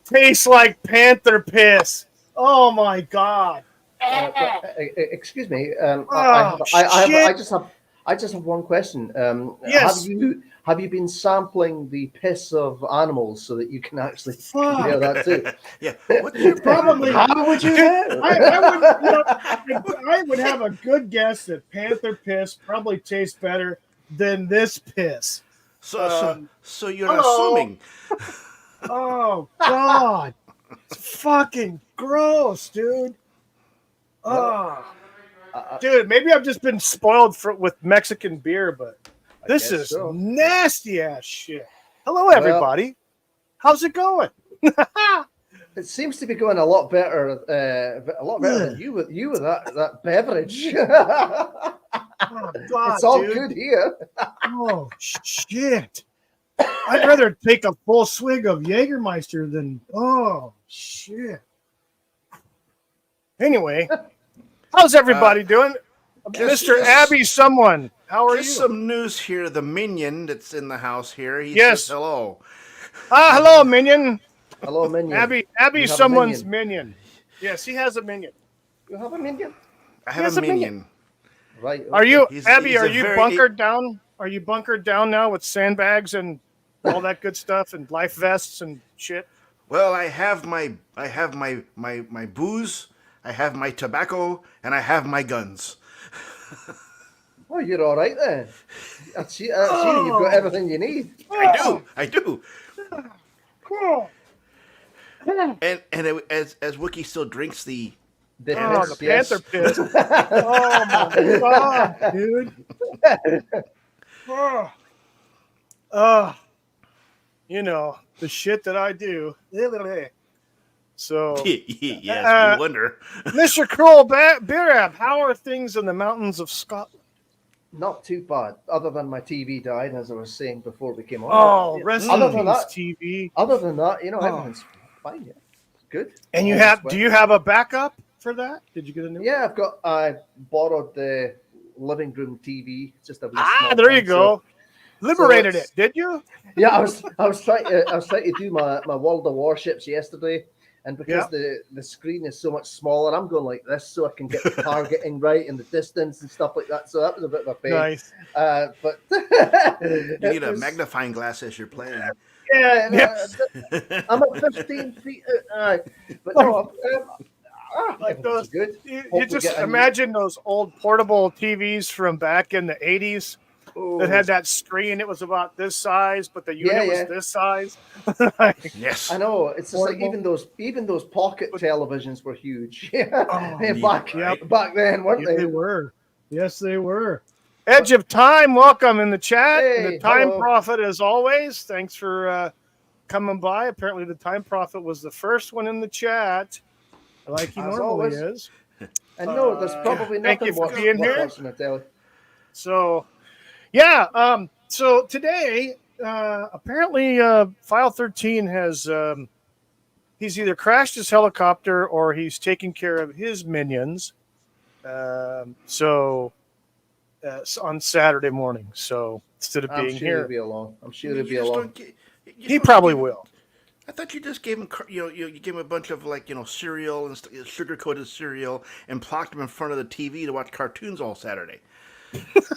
tastes like panther piss. Oh my god. Excuse me. Oh shit. I just have one question. Yes. Have you been sampling the piss of animals so that you can actually compare Fuck. that too? Yeah. What's your Probably. How would you Dude, know? I would, I would have a good guess that panther piss probably tastes better than this piss. So you're Hello. assuming. Oh god. It's fucking gross, dude. Well, Oh. Dude, maybe I've just been spoiled with Mexican beer, but this guess is so. nasty ass shit. Hello, Well, everybody. How's it going? it seems to be going a lot better than you with that beverage. Oh, God, It's all dude. good here. Oh, shit. I'd rather take a full swig of Jägermeister than, oh, shit. Anyway, how's everybody doing? Mr. Abby someone, how are you? Just some news here. The minion that's in the house here. He Yes. says hello. Hello, Minion. Hello, minion. Abby You have a someone's minion. minion. Yes, he has a minion. You have a minion, I He has have a a minion. right? Are you, He's Abby, a are you very- bunkered down? Are you bunkered down now with sandbags and all that good stuff and life vests and shit? Well, I have my booze, I have my tobacco, and I have my guns. Oh, you're all right then. That's you. You've got everything you need. I do. Cool. And as Wookie still drinks the The Oh, piss, the yes. panther piss. Oh my god, dude. You know, the shit that I do. So, yes, we wonder. Mr. Crual Birab, how are things in the mountains of Scotland? Not too bad, other than my TV died, as I was saying before we came on. Oh, rest Other in than peace, that- TV. Other than that, Oh. everything's fine. Yeah, it's good. And you All have? is well. Do you have a backup for that? Did you get a new? Yeah, I borrowed the living room TV. Just a wee Ah, small there you thing, go. Liberated it's- it, did you? Yeah, I was trying to do my World of Warships yesterday, and because the screen is so much smaller, I'm going like this so I can get the targeting right in the distance and stuff like that. So that was a bit of a pain. Nice. But You need a magnifying glass as you're playing. Yeah, Yep. I'm at 15 feet. But no, Like those. good. You Hope we just get a new- imagine those old portable TVs from back in the 80s that had that screen. It was about this size, but the unit was this size. Yes. I know. It's just like Portable. even those pocket televisions were huge. Oh, back then, weren't Yes, they? they were. Yes, they were. Edge of Time, welcome in the chat. Hey, And the Time hello. Prophet, as always. Thanks for coming by. Apparently, the Time Prophet was the first one in the chat, like he As normally always. is. And no, there's probably thank nothing you for worse being than here. watching the telly. So, yeah. So today, apparently, File 13 has he's either crashed his helicopter or he's taking care of his minions. On Saturday morning. So instead of I'm being sure here, he'll be along. I'm sure he'll be You just along. don't get- you're he supposed to probably give him- will. I thought you just gave him, you gave him a bunch of cereal and sugar coated cereal and plopped him in front of the TV to watch cartoons all Saturday. That's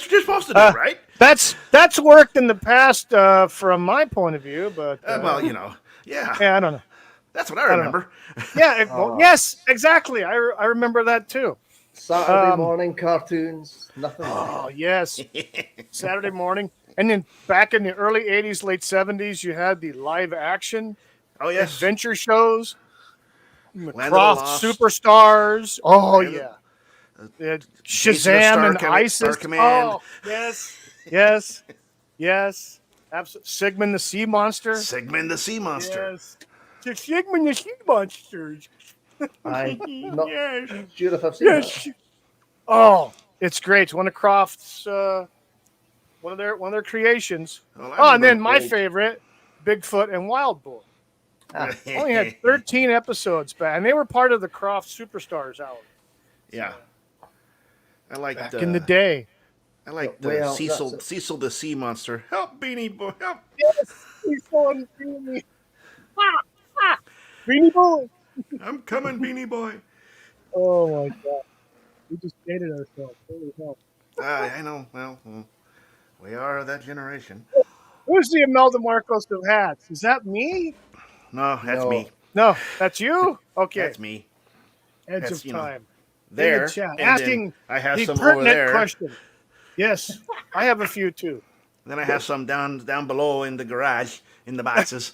what you're supposed to do, right? That's worked in the past from my point of view, but Well, yeah, I don't know. that's what I remember. Yeah, yes, exactly. I remember that too. Saturday morning cartoons, nothing. Oh yes, Saturday morning, and then back in the early '80s, late '70s, you had the live action Oh yes, adventure shows, Land of the Croft Lost. Superstars. Oh Land of- yeah. Jason the Shazam Star and Star ISIS. Command. Oh, yes. Absolutely. Sigmund the Sea Monster. Sigmund the Sea Monster. Yes. The Sigmund the Sea Monsters. I'm not Yes. sure if I've seen that. Yes. Oh, it's great. It's one of Croft's one of their creations. Well, I Oh, and then remember my old- favorite, Bigfoot and Wild Boar. Ah, Only had 13 episodes back, and they were part of the Croft Superstars hour Yeah, I like back in the day. I like Well, Cecil that's Cecil the Sea Monster. Help, Beanie Boy, help! Yes, he's so unfeeling. Beanie Boy. I'm coming, Beanie Boy. Oh my god. We just dated ourselves. Holy hell. I know. Well, we are that generation. Who's the Imelda Marcos of hats? Is that me? No, that's No. me. No, that's you? Okay. That's me. Edge That's, of time. In the there. chat. And then Asking I have the some over pertinent there. question. Yes. I have a few too. Then I have some down below in the garage in the boxes.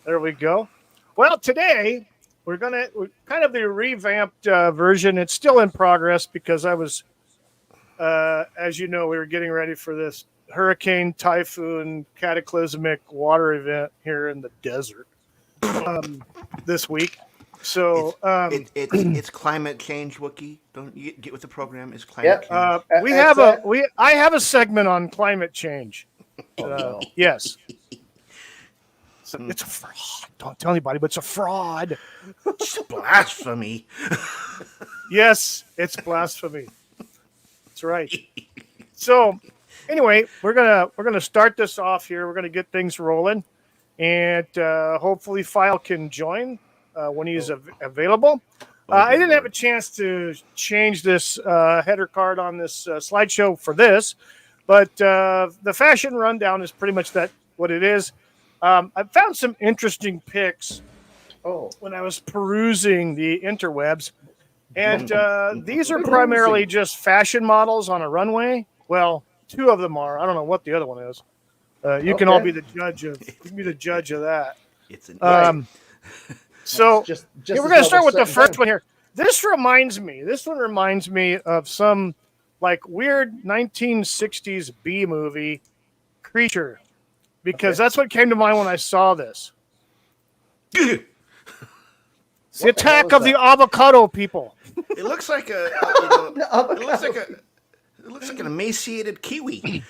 There we go. Well, today we're kind of the revamped version. It's still in progress because I was, as you know, we were getting ready for this hurricane, typhoon, cataclysmic water event here in the desert this week. So It's climate change, Wookie. Don't you get with the program? It's climate change. I have a segment on climate change. no. Yes. So it's a fraud. Don't tell anybody, but it's a fraud. It's blasphemy. Yes, it's blasphemy. That's right. So, anyway, we're gonna start this off here. We're gonna get things rolling, and hopefully, File can join when he's available. I didn't have a chance to change this header card on this slideshow for this, but the fashion rundown is pretty much what it is. I found some interesting pics when I was perusing the interwebs, and these are primarily just fashion models on a runway. Well, two of them are. I don't know what the other one is. You can all be the judge of. You can be the judge of that. It's an So just we're going to start with the first one here. This one reminds me of some like weird 1960s B movie, Creature, because that's what came to mind when I saw this. It's the attack of the avocado people. It looks like it looks like an emaciated kiwi.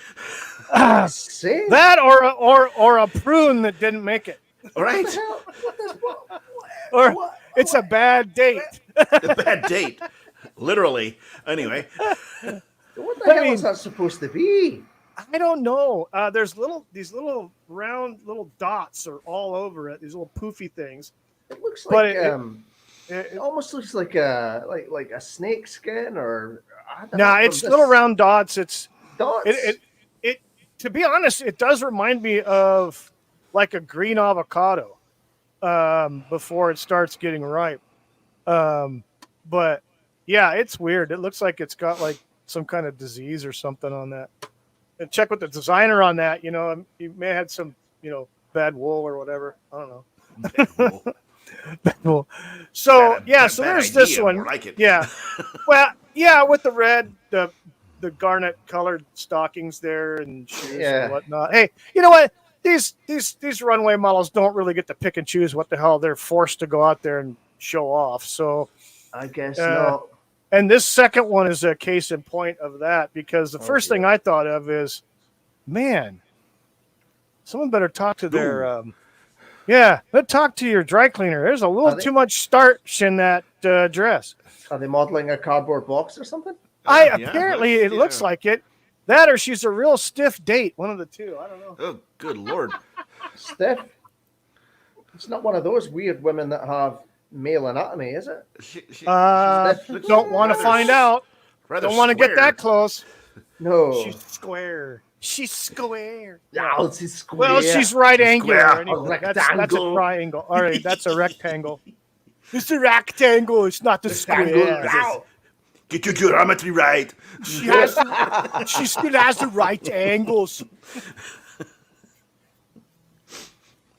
That or a prune that didn't make it. All right. Or it's a bad date. A bad date. Literally. Anyway. What the hell is that supposed to be? I don't know. There's these little round little dots are all over it. These little poofy things. It looks like it almost looks like a snake skin or it's little round dots. It's dots. It to be honest, it does remind me of like a green avocado before it starts getting ripe. But yeah, it's weird. It looks like it's got like some kind of disease or something on that. And check with the designer on that. You know, he may have had some, bad wool or whatever. I don't know. Bad wool. So so there's this one. Like it. Yeah. Well, yeah, with the red, the garnet colored stockings there and shoes and whatnot. Hey, you know what? These runway models don't really get to pick and choose what the hell they're forced to go out there and show off. So I guess not. And this second one is a case in point of that, because the first thing I thought of is, man, someone better talk to their let's talk to your dry cleaner. There's a little too much starch in that dress. Are they modeling a cardboard box or something? Apparently it looks like it. That or she's a real stiff date. One of the two. I don't know. Oh, good Lord. Stiff? It's not one of those weird women that have male anatomy, is it? Don't want to find out. Don't want to get that close. No. She's square. She's square. No, she's square. Well, she's right angular. Anyway. That's a triangle. All right, that's a rectangle. It's a rectangle. It's not the square. Get your geometry right. She still has the right angles.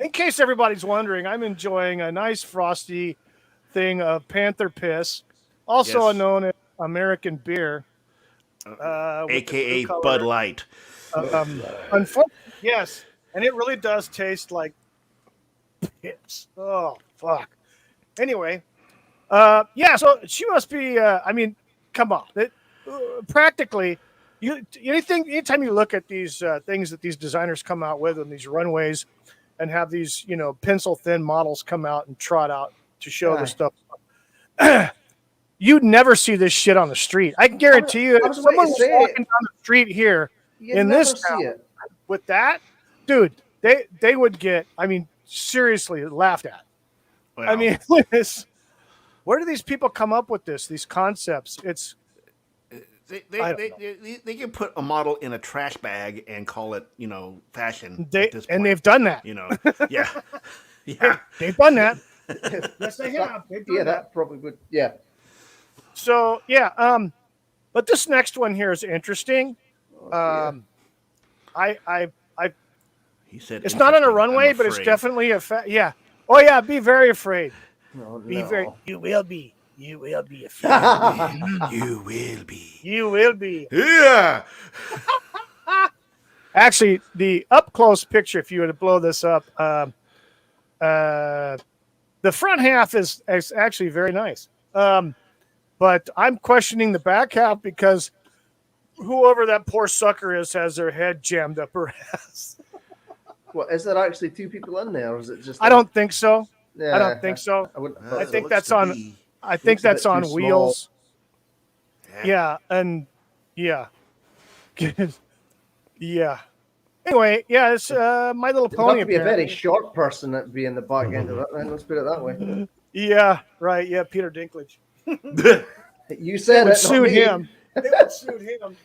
In case everybody's wondering, I'm enjoying a nice frosty thing of Panther piss, also known as American beer, aka Bud Light. Unfortunately, yes, and it really does taste like piss. Oh fuck. Anyway, so she must be. I mean, come on. Practically, anytime you look at these things that these designers come out with on these runways, and have these, pencil thin models come out and trot out to show the stuff. You'd never see this shit on the street. I can guarantee you, if someone was walking down the street here in this town with that, dude, they would get, I mean, seriously laughed at. Well, I mean, where do these people come up with these concepts? It's I don't know. they can put a model in a trash bag and call it, fashion at this point. They've done that. Yeah, yeah. They've done that. Yes, they have. They've done that probably would. Yeah. So but this next one here is interesting. He said it's not on a interesting. runway, I'm but it's afraid. definitely yeah. Oh yeah, be very afraid. No, Be no. very. You will be. You will be afraid. You will be. You will be. Yeah. Actually, the up close picture, if you were to blow this up, the front half is actually very nice. But I'm questioning the back half because whoever that poor sucker is has their head jammed up her ass. Well, is there actually two people in there, or is it just? I don't think so. Yeah, I don't think so. I wouldn't. I It think looks that's to on. be. I think looks a that's bit on too wheels. Yeah. Yeah, and yeah. Yeah. Anyway, yeah, it's My Little It'd Pony. have to be a very apparently. short person that'd be in the back end of it. Then let's put it that way. Yeah, right. Yeah, Peter Dinklage. You said They would it. not suit me. him. They would suit him.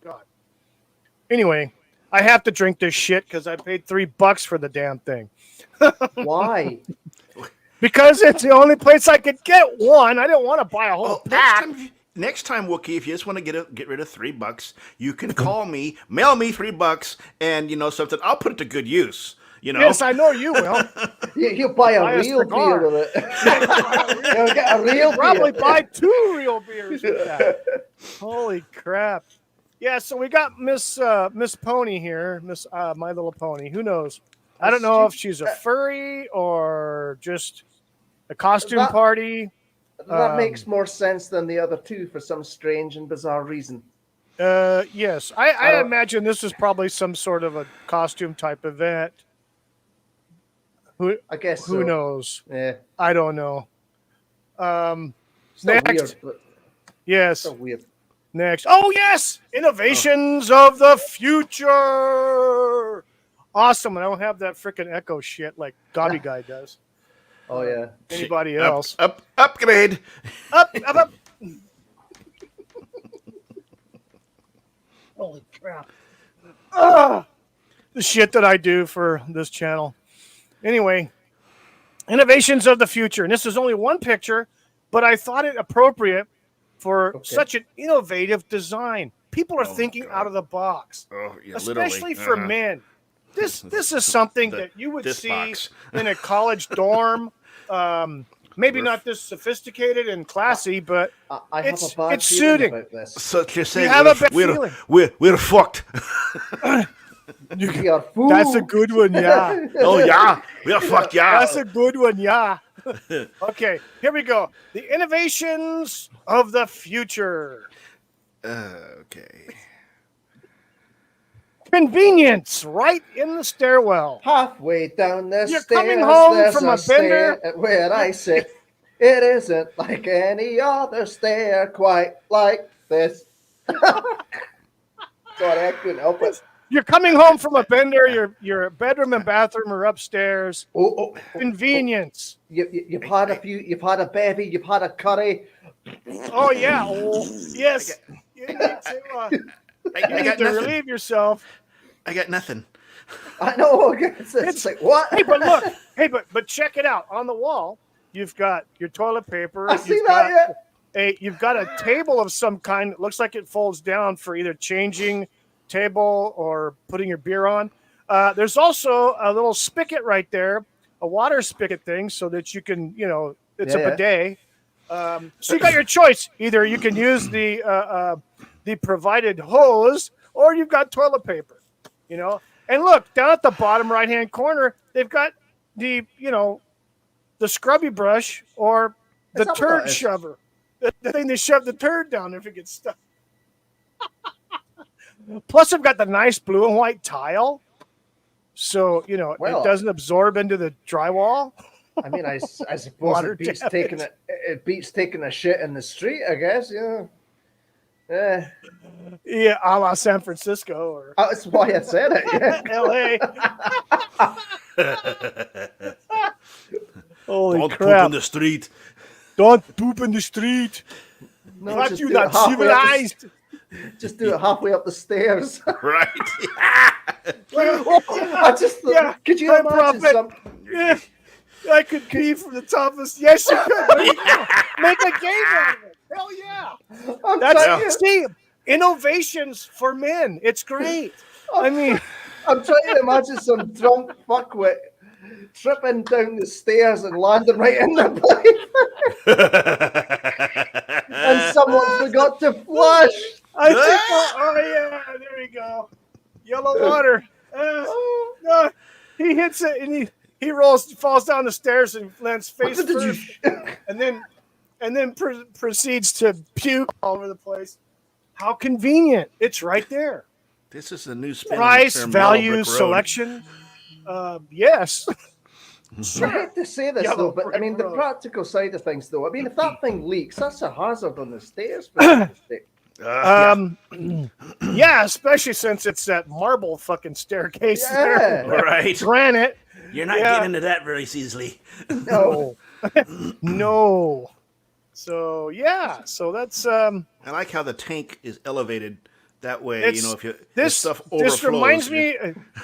God. Anyway, I have to drink this shit because I paid $3 for the damn thing. Why? Because it's the only place I could get one. I didn't want to buy a whole pack. Next time, Wookie, if you just want to get rid of $3, you can call me, mail me $3, and something. I'll put it to good use. Yes, I know you will. You buy a Buy a real cigar. beer with it. You'll get a real Probably beer. buy 2 real beers with that. Holy crap! Yeah, so we got Miss Pony here, Miss My Little Pony. Who knows? I don't know if she's a furry or just a costume party. That makes more sense than the other two for some strange and bizarre reason. Yes, I imagine this is probably some sort of a costume type event. I guess Who so. knows? Yeah. I don't know. Still Next. weird, but Yes. still weird. Next. Oh, yes. Innovations of the future. Awesome. I don't have that freaking echo shit like Gobby Guy does. Oh yeah. Anybody else? Upgrade. Up. Holy crap. The shit that I do for this channel. Anyway, innovations of the future. And this is only one picture, but I thought it appropriate for such an innovative design. People are thinking out of the box, Oh, yeah, especially literally. for men. This is something that you would see box. in a college dorm. Maybe not this sophisticated and classy, but I have it's a bad it's feeling suiting. about this. So you're saying have a bad feeling. we're fucked. We are fools. That's a good one, yeah. Oh yeah, we're fucked. Yeah. That's a good one, yeah. Okay, here we go. The innovations of the future. Okay. Convenience, right in the stairwell. Halfway down the You're stairs, coming home there's from a stair bender. where I sit. It isn't like any other stair, quite like this. Sorry, I couldn't help it. You're coming home from a bender. Your bedroom and bathroom are upstairs. Oh, Convenience. you've had a few. You've had a bevy. You've had a curry. Oh yeah. Oh, yes. You need to, I you need got to nothing. relieve yourself. I got nothing. I know. It's like what? Hey, but look. Hey, but check it out. On the wall, you've got your toilet paper. I see You've that. got you've got a table of some kind. It looks like it folds down for either changing table or putting your beer on. There's also a little spigot right there, a water spigot thing, so that you can, it's a bidet. So you got your choice. Either you can use the provided hose, or you've got toilet paper. And look down at the bottom right hand corner, they've got the scrubby brush or the turd shover, the thing to shove the turd down if it gets stuck. Plus, I've got the nice blue and white tile, so it doesn't absorb into the drywall. I mean, I suppose it beats taking a shit in the street. I guess, yeah. Yeah, a la San Francisco or That's why I said it. Yeah. L.A. Holy Don't poop crap! in the street. Don't poop in the street. No, Not just you, do it not halfway up the, civilized. just do it halfway up the stairs. Right. I just thought, Yeah, could you Hi, imagine Prophet. some? Yeah, I could pee from the toughest. Yes, you could. There you go. Make a game out of it. Hell yeah. I'm That's trying to- see, innovations for men. It's great. I mean, I'm trying to imagine some drunk fuckwit tripping down the stairs and landing right in the pipe, and someone forgot to flush. I think. Oh yeah, there you go. Yellow water. No, he hits it and he falls down the stairs and lands face What did you? first, and then proceeds to puke all over the place. How convenient! It's right there. This is a new spin. Price, on the term value, Yellow Brick Road. selection. Yes. I hate to say this Yellow though, but I brick mean the road. practical side of things though. I mean, if that thing leaks, that's a hazard on the stairs. For goodness sake. Yeah, especially since it's that marble fucking staircase there. Yeah. Right. Granite. You're not Yeah. getting into that very easily. No. No. So yeah, so that's I like how the tank is elevated. That way, It's- if if this stuff overflows. this reminds me.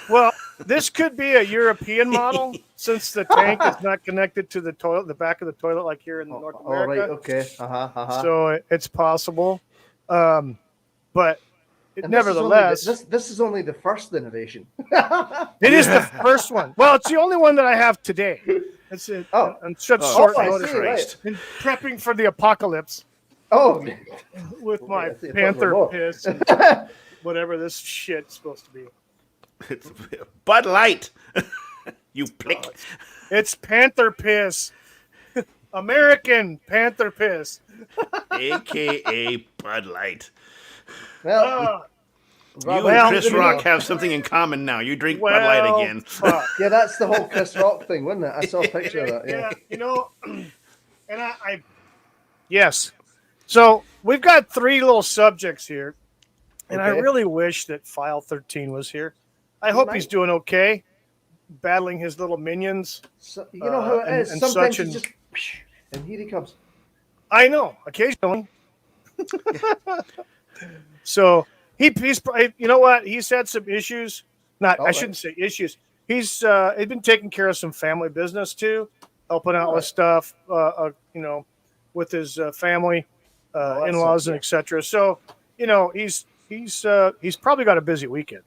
Well, this could be a European model since the tank is not connected to the toilet, the back of the toilet, like here in North All right. America. Okay. So it's possible, but And nevertheless, this is only the first innovation. it is the first one. Well, it's the only one that I have today. It's it Oh. on such Oh, short I notice. see, right. And prepping for the apocalypse Oh, with my I see, I thought panther you were piss and whatever this shit's supposed to be. It's Bud Light. You prick. It's panther piss. American panther piss. AKA Bud Light. well, You and Well, Chris you Rock know- have something in common now. You drink Bud Well, Light again. fuck. yeah, that's the whole Chris Rock thing, wasn't it? I saw a picture of that. Yeah, Yeah. and I yes. So we've got three little subjects here, and I Okay. really wish that File 13 was here. I hope he's doing okay, battling his little minions. So, you know how it and- is. and Sometimes such you and- just, and here he comes. I know, occasionally. So he's you know what? He's had some issues. Not All I right. shouldn't say issues. He's been taking care of some family business too, helping out with stuff. With his family, that's in-laws, it, and etc. So he's probably got a busy weekend.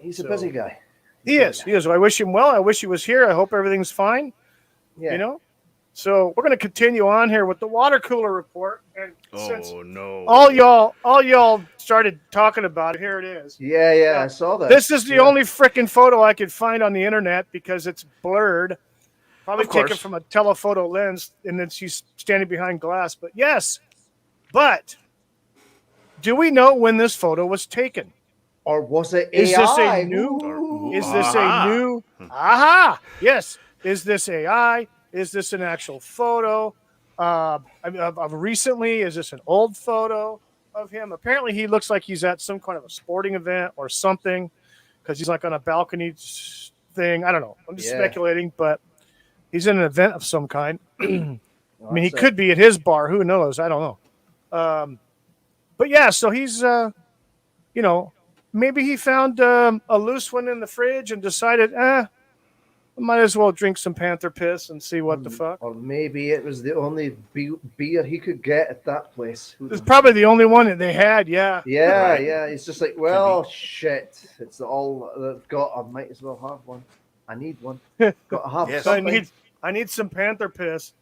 He's a So- busy guy. He is. I wish him well. I wish he was here. I hope everything's fine. Yeah. So we're going to continue on here with the water cooler report. And since Oh no! all y'all started talking about it, here it is. Yeah, I saw that. This is the Yeah. only freaking photo I could find on the internet because it's blurred. Probably Of course. taken from a telephoto lens, and then she's standing behind glass. But yes, do we know when this photo was taken? Or was it Is AI? this a new- Ooh. Is this Aha. a new? Aha! Yes. Is this AI? Is this an actual photo of recently? Is this an old photo of him? Apparently, he looks like he's at some kind of a sporting event or something because he's like on a balcony thing. I don't know. I'm just Yeah. speculating, but he's in an event of some kind. I mean, he That's could be at his bar. Who knows? I don't know. But yeah, so he's, maybe he found a loose one in the fridge and decided, I might as well drink some panther piss and see what the fuck. Or maybe it was the only beer he could get at that place. Who It's knows? probably the only one that they had. Yeah. Yeah, Right. yeah. It's just like, well, shit. It's all I've got. I might as well have one. I need one. Got to have Yes. something. I need some panther piss.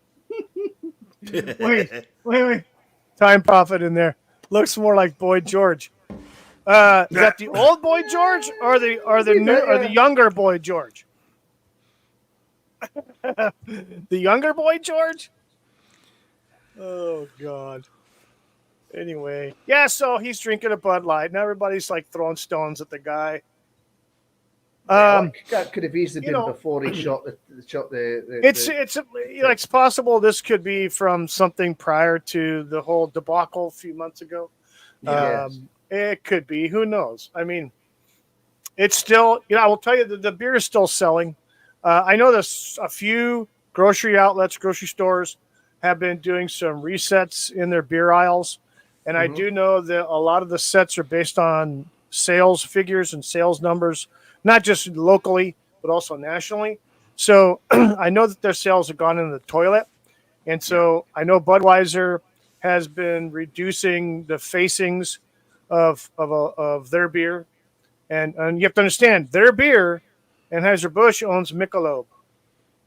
Wait. Time Prophet in there. Looks more like Boy George. Is that the old Boy George or the younger Boy George? The younger Boy George? Oh God. Anyway, yeah. So he's drinking a Bud Light, and everybody's like throwing stones at the guy. That could have easily you been know, before he shot the It's possible this could be from something prior to the whole debacle a few months ago. Yes. It could be. Who knows? I mean, it's still, I will tell you that the beer is still selling. I know there's a few grocery outlets, grocery stores have been doing some resets in their beer aisles. And I Mhm. do know that a lot of the sets are based on sales figures and sales numbers, not just locally, but also nationally. So I know that their sales have gone into the toilet. And Yeah. so I know Budweiser has been reducing the facings of their beer. And you have to understand, their beer, Anheuser-Busch owns Michelob.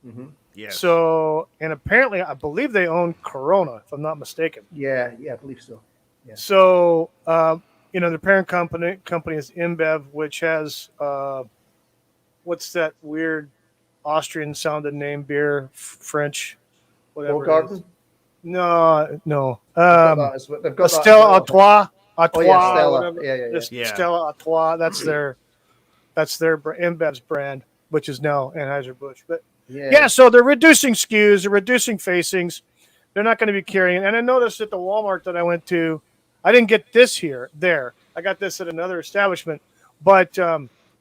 Mhm. Yes. So, and apparently, I believe they own Corona, if I'm not mistaken. Yeah, I believe so. Yeah. So, the parent company is InBev, which has what's that weird Austrian sounding name beer, French, whatever it is. Garden. No. They've got that as Stella well. Oh yeah, Artois, Stella. whatever. Yeah, yeah, yeah. This Yeah. Stella Artois, that's their InBev's brand, which is now Anheuser-Busch. But yeah, Yeah. so they're reducing SKUs, they're reducing facings. They're not going to be carrying. And I noticed at the Walmart that I went to, I didn't get this there. I got this at another establishment. But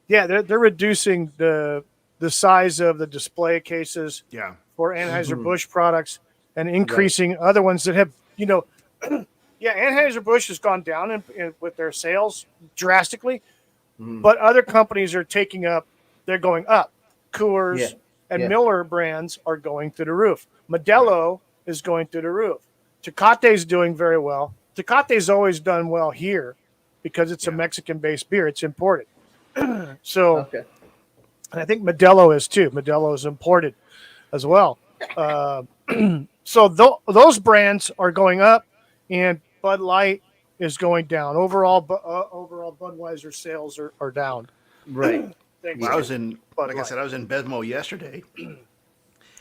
yeah, they're reducing the size of the display cases Yeah. for Mhm. Anheuser-Busch products and increasing other ones that have, yeah, Anheuser-Busch has gone down with their sales drastically, Mhm. but other companies are they're going up. Yeah. Coors and Yeah. Miller brands are going through the roof. Modelo is going through the roof. Tecate is doing very well. Tecate's always done well here because it's a Yeah. Mexican-based beer. It's imported. So, Okay. and I think Modelo is too. Modelo is imported as well. Uh, so those brands are going up, and Bud Light is going down. Overall Budweiser sales are down. Right. Thanks Well, Yeah. to Bud like I Light. said, I was in Besmo yesterday,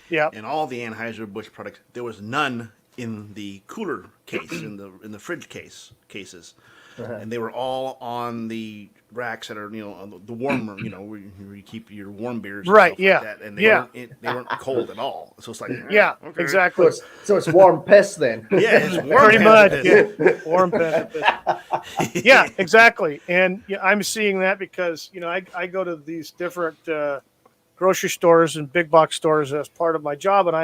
Yeah. and all the Anheuser-Busch products, there was none in the cooler case, in the fridge cases. Uh-huh. And they were all on the racks that are on the warmer, where you keep your warm beers and Right, stuff yeah, like that, and yeah. they weren't cold at all. So it's like, Yeah, okay. So exactly. it's warm piss then. Yeah, it's warm. Pretty much. piss. Yeah. Warm piss. Yeah, exactly. And I'm seeing that because I go to these different grocery stores and big box stores as part of my job, and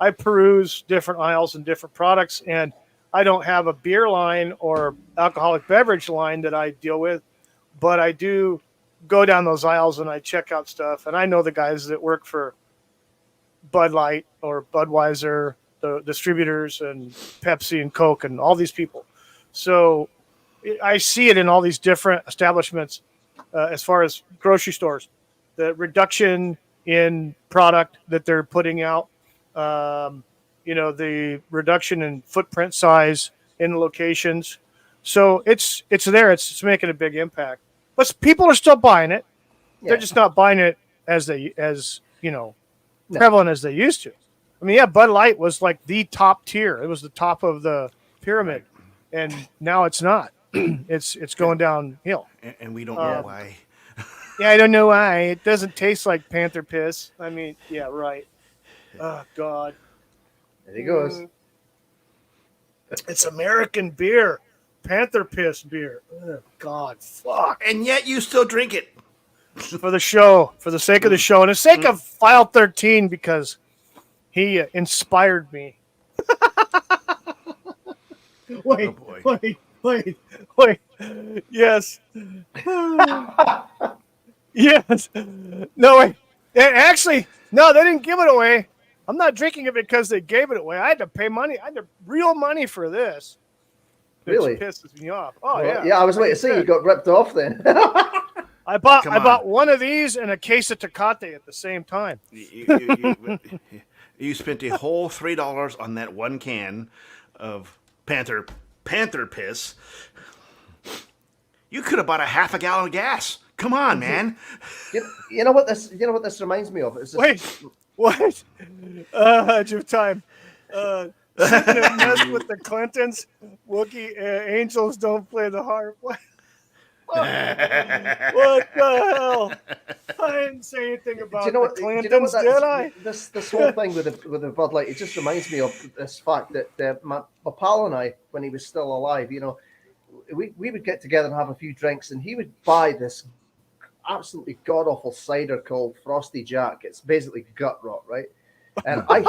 I peruse different aisles and different products, and I don't have a beer line or alcoholic beverage line that I deal with, but I do go down those aisles and I check out stuff, and I know the guys that work for Bud Light or Budweiser, the distributors, and Pepsi and Coke and all these people. So I see it in all these different establishments as far as grocery stores, the reduction in product that they're putting out, the reduction in footprint size in locations. So it's there. It's making a big impact. But people are still buying it. They're Yeah. just not buying it as No. prevalent as they used to. I mean, yeah, Bud Light was like the top tier. It was the top of the pyramid, and now it's not. It's going downhill. And we don't Yeah. know why. Yeah, I don't know why. It doesn't taste like Panther piss. I mean, yeah, right. Oh God, There he goes. it's American beer, Panther piss beer. Oh God, fuck. And yet you still drink it. For the show, for the sake of the show, and the sake of File 13, because he inspired me. Wait, Oh, boy. wait. Yes. Yes. No, wait. Actually, no, they didn't give it away. I'm not drinking it because they gave it away. I had to pay money. I had to real money for this. Which Really? pisses me off. Oh, Well, yeah. I was waiting to say you got ripped off then. I bought Come on. one of these and a case of Tecate at the same time. You spent a whole $3 on that one can of Panther piss. You could have bought a half a gallon of gas. Come on, man. you know what this reminds me of? It's just, Wait, what? Your time. Speaking of mess with the Clintons, Wookie Angels don't play the harp. What? What the hell? I didn't say anything about the Clintons, did I? This whole thing with the Bud Light, it just reminds me of this fact that my pal and I, when he was still alive, we would get together and have a few drinks, and he would buy this absolutely god awful cider called Frosty Jack. It's basically gut rot, right? And I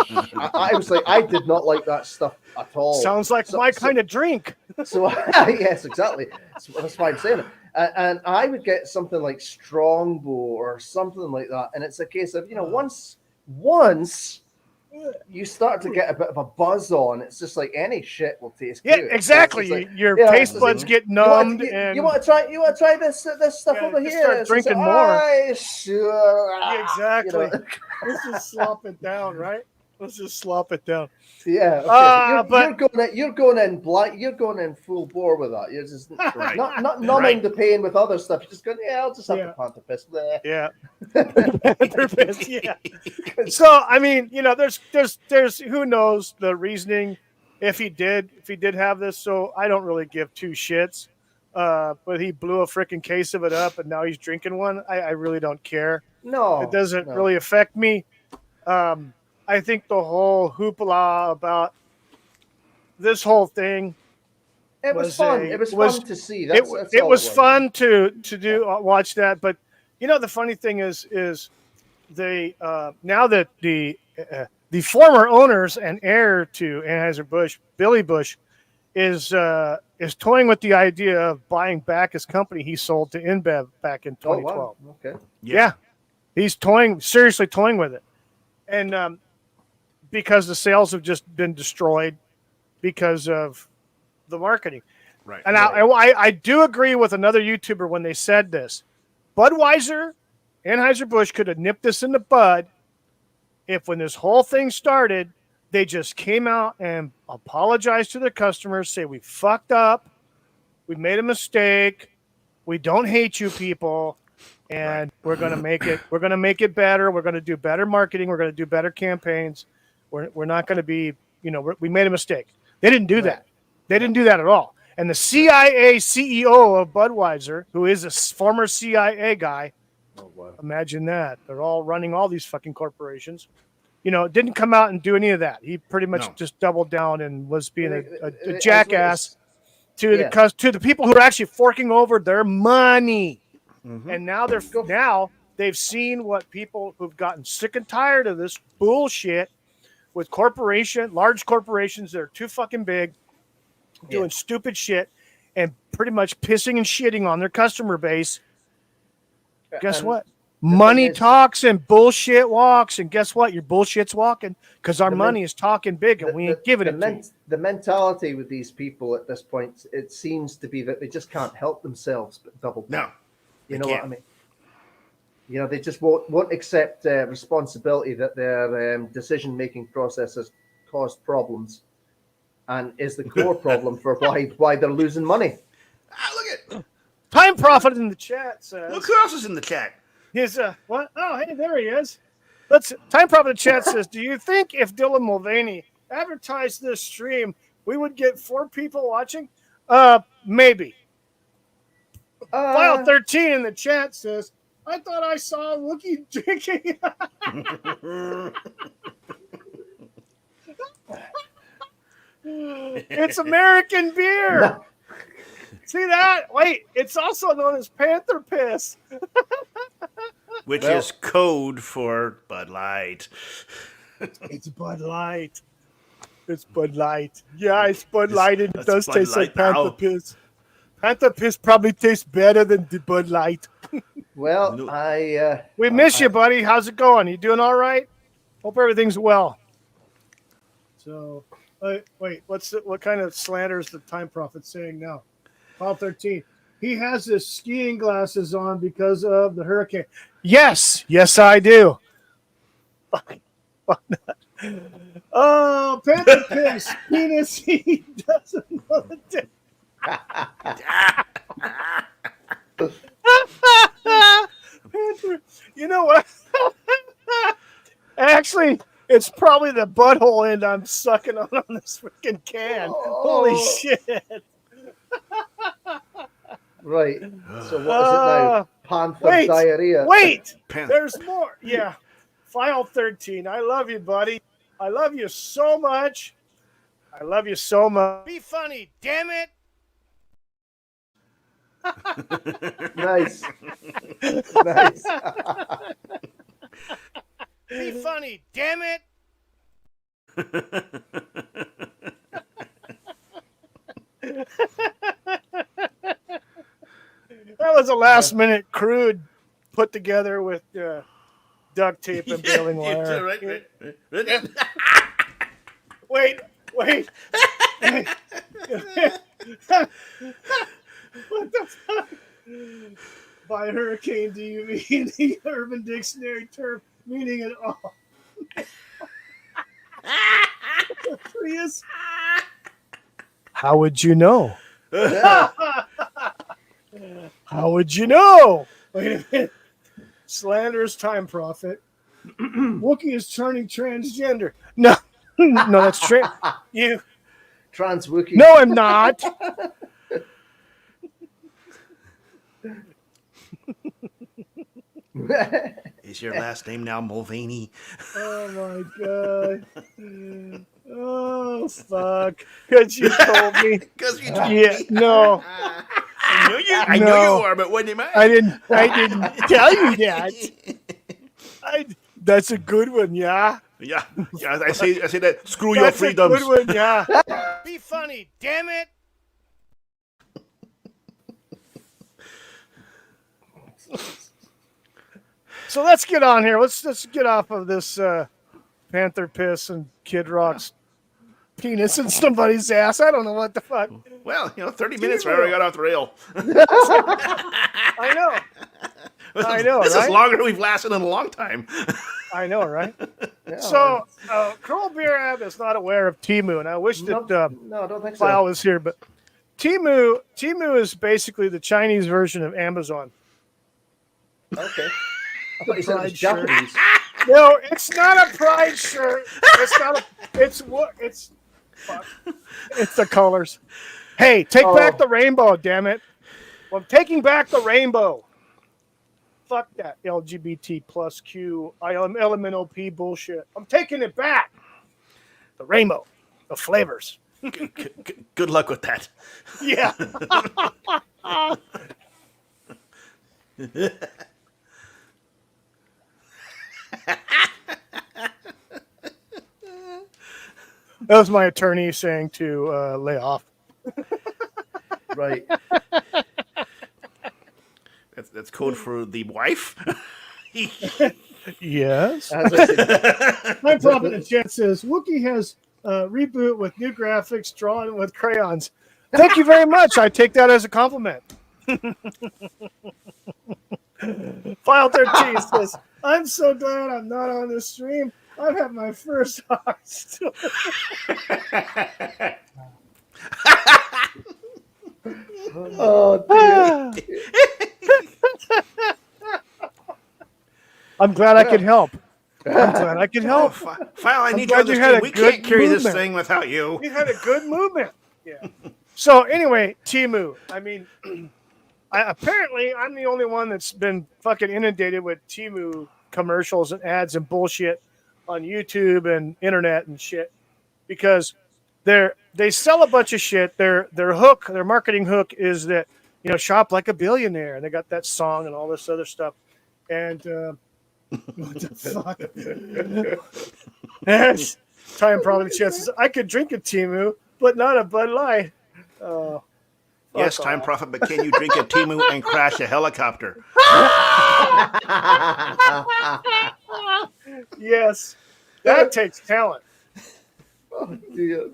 was like, I did not like that stuff at all. Sounds like my kind of drink. So yes, exactly. So that's why I'm saying it. And I would get something like Strongbow or something like that, and it's a case of once you start to get a bit of a buzz on, it's just like any shit will taste good. Yeah, exactly. Like, your taste buds get numbed, you want to try this stuff over here. Start drinking more. Sure. Exactly. Let's just slop it down, right? Let's just slop it down. Yeah, okay. But you're going in blind. You're going in full bore with that. You're just not numbing the pain with other stuff. You're just going, I'll just have the panther piss there. Yeah, panther piss. Yeah. So I mean, there's who knows the reasoning if he did have this. So I don't really give two shits. But he blew a freaking case of it up, and now he's drinking one. I really don't care. No, it doesn't really affect me. I think the whole hoopla about this whole thing. It was fun. It was fun to see. It was fun to do watch that. But the funny thing is they now that the former owners and heir to Anheuser-Busch, Billy Bush, is toying with the idea of buying back his company he sold to InBev back in 2012. Oh, wow. Okay. Yeah. He's seriously toying with it. And because the sales have just been destroyed because of the marketing. Right. And I do agree with another YouTuber when they said this. Budweiser, Anheuser-Busch could have nipped this in the bud if when this whole thing started, they just came out and apologized to their customers, say we fucked up, we made a mistake, we don't hate you people, and we're gonna make it better. We're gonna do better marketing. We're gonna do better campaigns. We're not gonna be, we made a mistake. They didn't do that. They didn't do that at all. And the CIA CEO of Budweiser, who is a former CIA guy, imagine that. They're all running all these fucking corporations. Didn't come out and do any of that. He pretty much just doubled down and was being a jackass to the people who are actually forking over their money. Mm-hmm. And now they've seen what people who've gotten sick and tired of this bullshit with large corporations that are too fucking big, doing stupid shit and pretty much pissing and shitting on their customer base. Guess what? Money talks and bullshit walks, and guess what? Your bullshit's walking because our money is talking big, and we ain't giving it to you. The mentality with these people at this point, it seems to be that they just can't help themselves but double down. No, you know what I mean? They just won't accept responsibility that their decision-making process has caused problems, and is the core problem for why they're losing money. Look at Time Prophet in the chat says. Look who else is in the chat. He's what? Oh, hey, there he is. Time Prophet in the chat says, do you think if Dylan Mulvaney advertised this stream, we would get 4 people watching? Maybe. File 13 in the chat says, I thought I saw Wookie drinking. It's American beer. See that? Wait, it's also known as Panther Piss. Which is code for Bud Light. It's Bud Light. It's Bud Light. Yeah, it's Bud Light, and it does taste like Panther Piss. Panther Piss probably tastes better than the Bud Light. Well, we miss you, buddy. How's it going? You doing all right? Hope everything's well. So, wait, what kind of slander is the Time Prophet saying now? File 13. He has his skiing glasses on because of the hurricane. Yes, I do. Oh, Panther Piss. Penis, he doesn't know the difference. You know what? Actually, it's probably the butthole end I'm sucking on this freaking can. Holy shit. Right. So what is it now? Panther diarrhea. Wait. There's more. Yeah. File 13. I love you, buddy. I love you so much. Be funny, damn it. Nice. Nice. Be funny, damn it. That was a last minute crude put together with duct tape and baling wire. Right. Wait. What the fuck? By hurricane do you mean the Urban Dictionary term meaning it all? Prius? How would you know? How would you know? Wait a minute. Slanderous time prophet. Wookie is turning transgender. No, that's you. Trans Wookie. No, I'm not. Is your last name now Mulvaney? Oh my god. Oh fuck. Because you told me. Because you told Yeah, me. no. I know you are, but when am I? I didn't tell you that. That's a good one, yeah. Yeah. I say that. Screw your That's a freedoms. good one, yeah. Be funny, damn it. So let's get on here. Let's get off of this Panther piss and Kid Rock's penis in somebody's ass. I don't know what the fuck. Well, 30 minutes right I got off the rail. I know. This right? is longer than we've lasted in a long time. I know, right? Yeah, So, Crual Birab is not aware of Temu, and I wish that no, I don't think File so. was here, but Temu is basically the Chinese version of Amazon. Okay. I thought you said it was Pride shirt. Japanese. No, it's not a pride shirt. It's not a. It's what? It's. Fuck. It's the colors. Hey, take back the rainbow, damn it! Well, I'm taking back the rainbow. Fuck that LGBT plus Q LMNOP bullshit. I'm taking it back. The rainbow, the flavors. Good luck with that. Yeah. That was my attorney saying to lay off. Right. That's code for the wife. Yes. As I said, My problem in the chat says Wookie has reboot with new graphics drawn with crayons. Thank you very much. I take that as a compliment. File 13 says, I'm so glad I'm not on this stream. I've had my first heart story. oh, dear. I'm glad I could help. I'm glad I could help. File, I need you glad on this you had team. a We good can't carry this movement. thing without you. You had a good movement. Yeah. So anyway, Temu. I mean, apparently I'm the only one that's been fucking inundated with Temu commercials and ads and bullshit on YouTube and internet and shit because they sell a bunch of shit. Their marketing hook is that shop like a billionaire, and they got that song and all this other stuff. And what the fuck? Time probably chances I could drink a Temu, but not a Bud Light. Yes, time prophet, but can you drink a Temu and crash a helicopter? Yes, that takes talent. Oh, dear.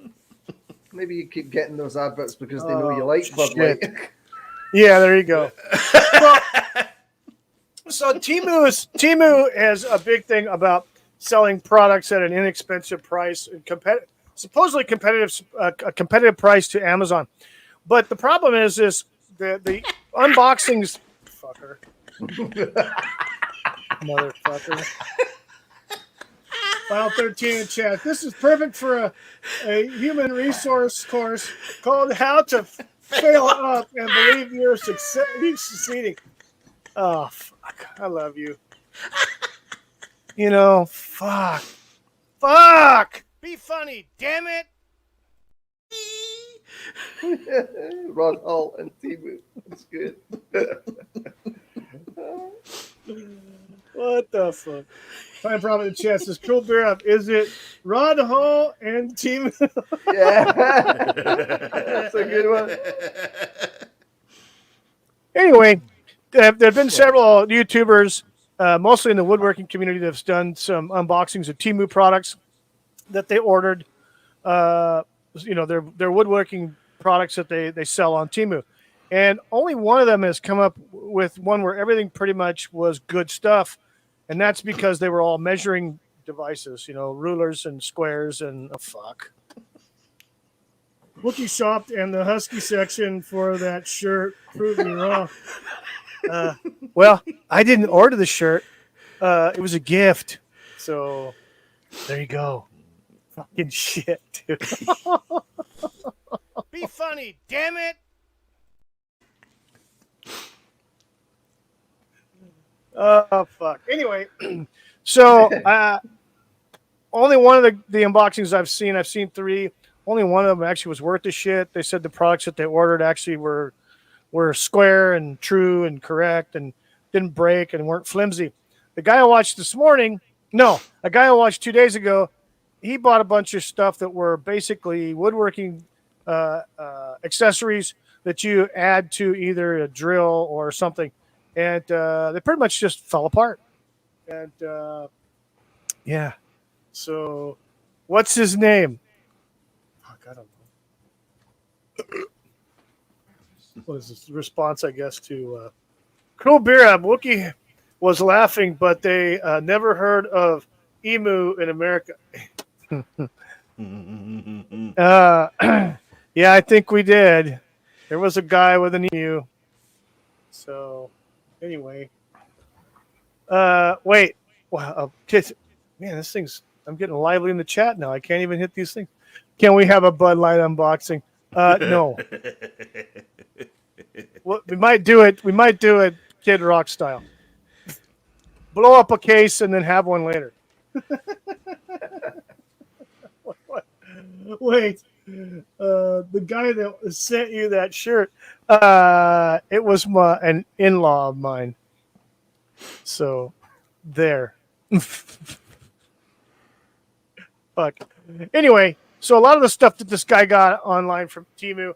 Maybe you keep getting those adverts because they know you like Bud shit. Light. Yeah, there you go. So Temu is a big thing about selling products at an inexpensive price and supposedly competitive price to Amazon. But the problem is the unboxings, fucker, motherfucker. File 13 in chat. This is perfect for a human resource course called "How to Fail Up and Believe You're Succeeding." Oh, fuck. I love you. Fuck. Be funny, damn it. Rod Hall and Timu. That's good. What the fuck? Time problem in the chat says, Crual Birab, is it Rod Hall and Team? Yeah. That's a good one. Anyway, there have been several YouTubers, mostly in the woodworking community, that have done some unboxings of Temu products that they ordered. Their woodworking products that they sell on Temu. And only one of them has come up with one where everything pretty much was good stuff. And that's because they were all measuring devices, rulers and squares and fuck. Wookie shopped and the Husky section for that shirt proved me wrong. Well, I didn't order the shirt. It was a gift. So there you go. Fucking shit, dude. Be funny, damn it. Oh, fuck. Anyway, so only one of the unboxings I've seen 3. Only one of them actually was worth the shit. They said the products that they ordered actually were square and true and correct and didn't break and weren't flimsy. A guy I watched 2 days ago, he bought a bunch of stuff that were basically woodworking accessories that you add to either a drill or something. And they pretty much just fell apart. And yeah. So what's his name? Fuck, I don't know. What is this response, I guess, to Crual Birab? Wookie was laughing, but they never heard of emu in America. Yeah, I think we did. There was a guy with an emu. So, anyway. Wait. Wow. Man, this thing's... I'm getting lively in the chat now. I can't even hit these things. Can we have a Bud Light unboxing? No. Well, we might do it. We might do it Kid Rock style. Blow up a case and then have one later. Wait. The guy that sent you that shirt, it was an in-law of mine. So, there. Fuck. Anyway, so a lot of the stuff that this guy got online from Temu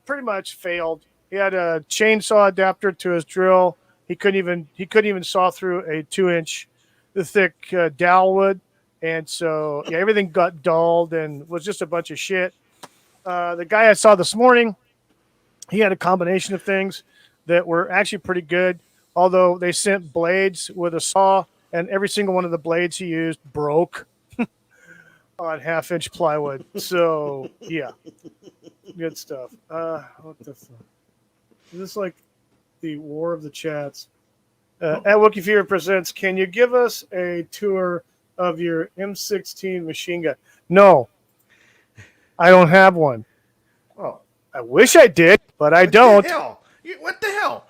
pretty much failed. He had a chainsaw adapter to his drill. He couldn't even saw through a 2-inch thick dowel wood, and so yeah, everything got dulled and was just a bunch of shit. The guy I saw this morning, he had a combination of things that were actually pretty good. Although they sent blades with a saw, and every single one of the blades he used broke on 1/2-inch plywood. So yeah, good stuff. What the fuck? Is this like the war of the chats? At WookieFever presents, can you give us a tour of your M16 machine gun? No, I don't have one. Oh, I wish I did, but I don't. What the hell?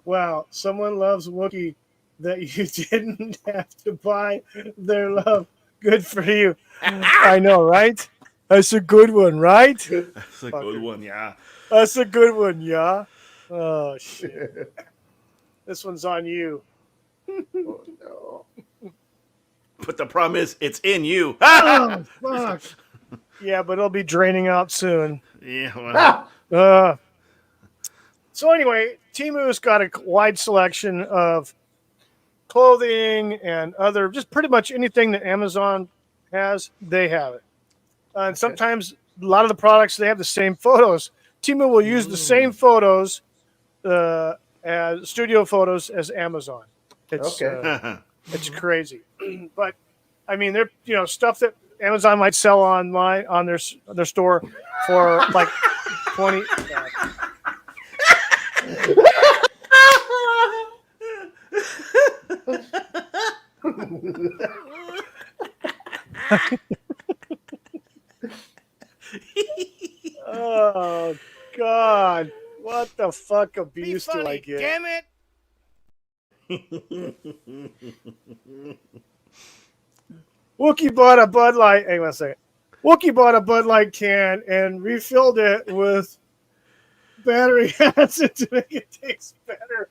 Wow, someone loves Wookie that you didn't have to buy their love. Good for you. I know, right? That's a good one, right? That's a good one, yeah. That's a good one, yeah. Oh, shit. This one's on you. oh no. But the problem is, it's in you. Oh, fuck. Yeah, but it'll be draining out soon. Yeah, well. So anyway, Temu's got a wide selection of clothing and other, just pretty much anything that Amazon has, they have it. And sometimes a lot of the products, they have the same photos. Temu will use the same photos as studio photos as Amazon. It's it's crazy. But I mean, they're stuff that Amazon might sell online on their store for like 20. Oh God! What the fuck abuse do I get? Damn it! Wookie bought a Bud Light. Hang on a second. Wookie bought a Bud Light can and refilled it with battery acid to make it taste better.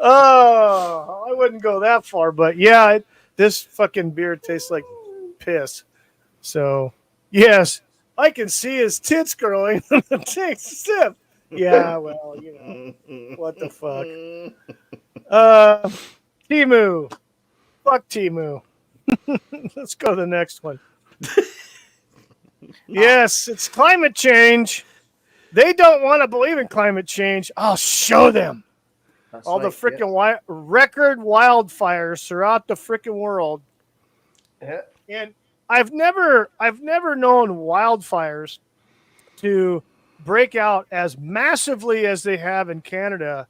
Oh, I wouldn't go that far, but yeah, this fucking beer tastes like piss. So, yes, I can see his tits growing. Takes a sip. Yeah, well, what the fuck. Timu. Fuck Timu. Let's go to the next one. Yes, it's climate change. They don't want to believe in climate change. I'll show them. That's All the right, freaking record wildfires throughout the freaking world. yeah. And I've never known wildfires to break out as massively as they have in Canada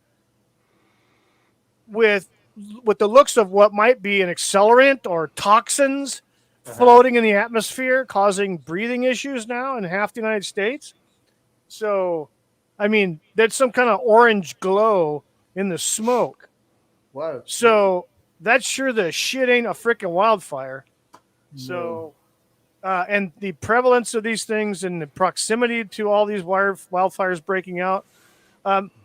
with the looks of what might be an accelerant or toxins floating in the atmosphere, causing breathing issues now in half the United States. So, I mean, there's some kind of orange glow in the smoke. Wow. So that's sure the shit ain't a freaking wildfire. So, and the prevalence of these things and the proximity to all these wildfires breaking out,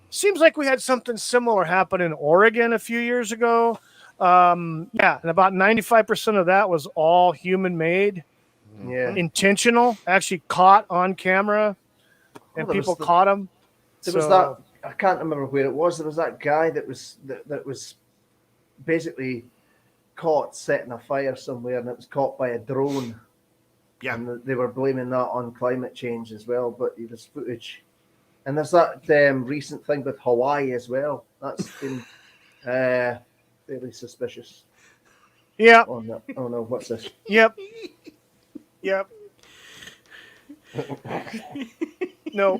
seems like we had something similar happen in Oregon a few years ago. And about 95% of that was all human-made, intentional, actually caught on camera, and people caught them. There was that. I can't remember where it was. There was that guy that was basically caught setting a fire somewhere, and it was caught by a drone. Yeah, and they were blaming that on climate change as well. But it was footage, and there's that recent thing with Hawaii as well. That's been fairly suspicious. Yeah. Oh no, what's this? Yep. No.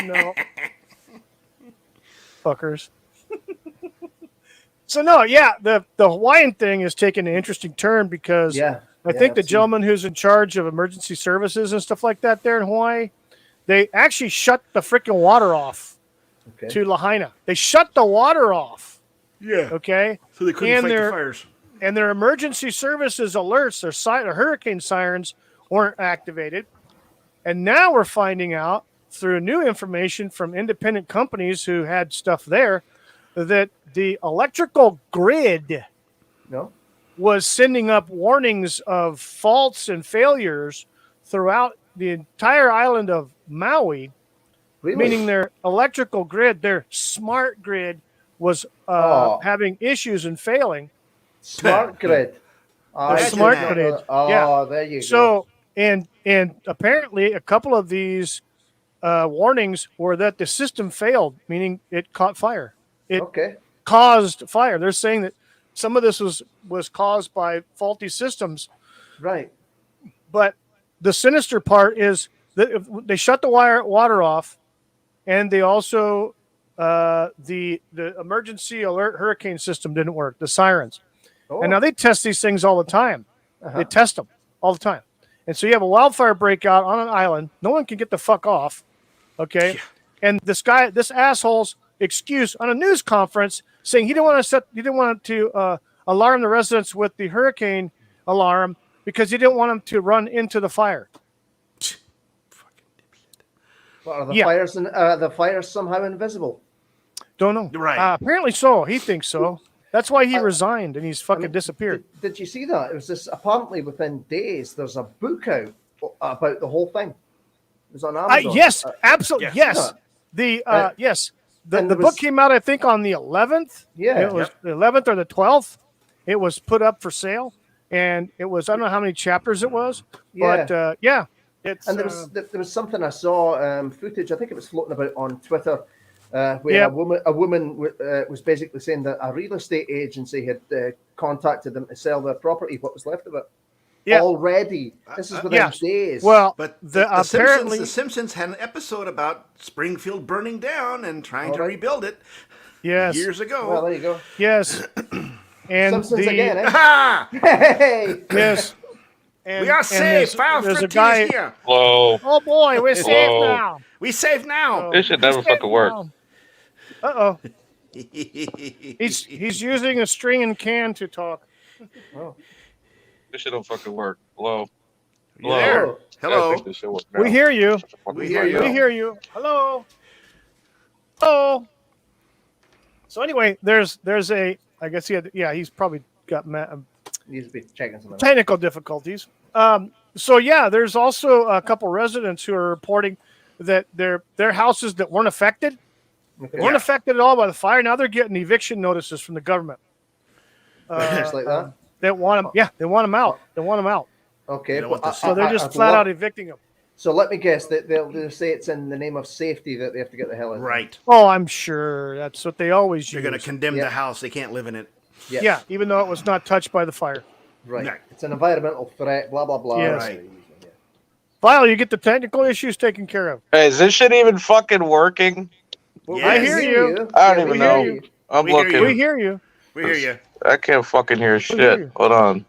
No. Fuckers. So no, the Hawaiian thing is taking an interesting turn because I think the gentleman who's in charge of emergency services and stuff like that there in Hawaii, they actually shut the freaking water off to Lahaina. They shut the water off. Yeah. Okay. So they couldn't fight the fires. And their emergency services alerts, their hurricane sirens weren't activated. And now we're finding out through new information from independent companies who had stuff there that the electrical grid was sending up warnings of faults and failures throughout the entire island of Maui, meaning their electrical grid, their smart grid, was having issues and failing. Smart grid. Smart grid. There you go. So, and apparently a couple of these warnings were that the system failed, meaning it caught fire. It caused fire. They're saying that some of this was caused by faulty systems. Right. But the sinister part is that they shut the water off, and they also the emergency alert hurricane system didn't work, the sirens. And now they test these things all the time. They test them all the time. And so you have a wildfire breakout on an island. No one can get the fuck off. Okay. Yeah. And this asshole's excuse on a news conference saying he didn't want to alarm the residents with the hurricane alarm because he didn't want them to run into the fire. What are the fires? Are the fires somehow invisible? Don't know. Right. Apparently so. He thinks so. That's why he resigned and he's fucking disappeared. Did you see that? It was this. Apparently, within days, there's a book out about the whole thing. It was on Amazon. Yes, absolutely. Yes. The book came out, I think, on the 11th. Yeah. It was the 11th or the 12th. It was put up for sale, and it was, I don't know how many chapters it was, but it's. And there was something I saw, footage. I think it was floating about on Twitter. Where a woman was basically saying that a real estate agency had contacted them to sell their property, what was left of it. Yeah. Already. This is within days. Well, but apparently the Simpsons had an episode about Springfield burning down and trying to rebuild it. Yes. Years ago. Well, there you go. Yes. And Simpsons again, eh? Hey! Yes. We are safe. File 13 is here. Whoa. Oh boy, we're safe now. We safe now. This should never fucking work. Uh-oh. He's using a string and can to talk. Oh. This shit don't fucking work. Hello. You there? Oh. I Hello. think this shit work now. We hear you. We hear you. We hear you. Hello. Hello. So anyway, there's a. I guess he's probably got Needs to be checking something. technical difficulties. So yeah, there's also a couple residents who are reporting that their houses that weren't affected Okay. weren't affected at all by the fire. Now they're getting eviction notices from the government. Just like that. They want them. Yeah, they want them out. They want them out. Okay. They don't want but the So they're just I'd flat love- out evicting them. So let me guess that they'll say it's in the name of safety that they have to get the hell out. Right. Oh, I'm sure that's what they always They're use. going to condemn Yeah. the house. They can't live in it. Yes. Yeah, even though it was not touched by the fire. Right. No. It's an environmental threat. Blah blah blah. Yes. Right. Yeah. File, you get the technical issues taken care of. Hey, is this shit even fucking working? Well, Yes. I hear you. I don't Yeah, even we know. hear you. I'm We hear looking. you. We hear you. We hear you. I can't fucking hear hear shit. you. Hold on.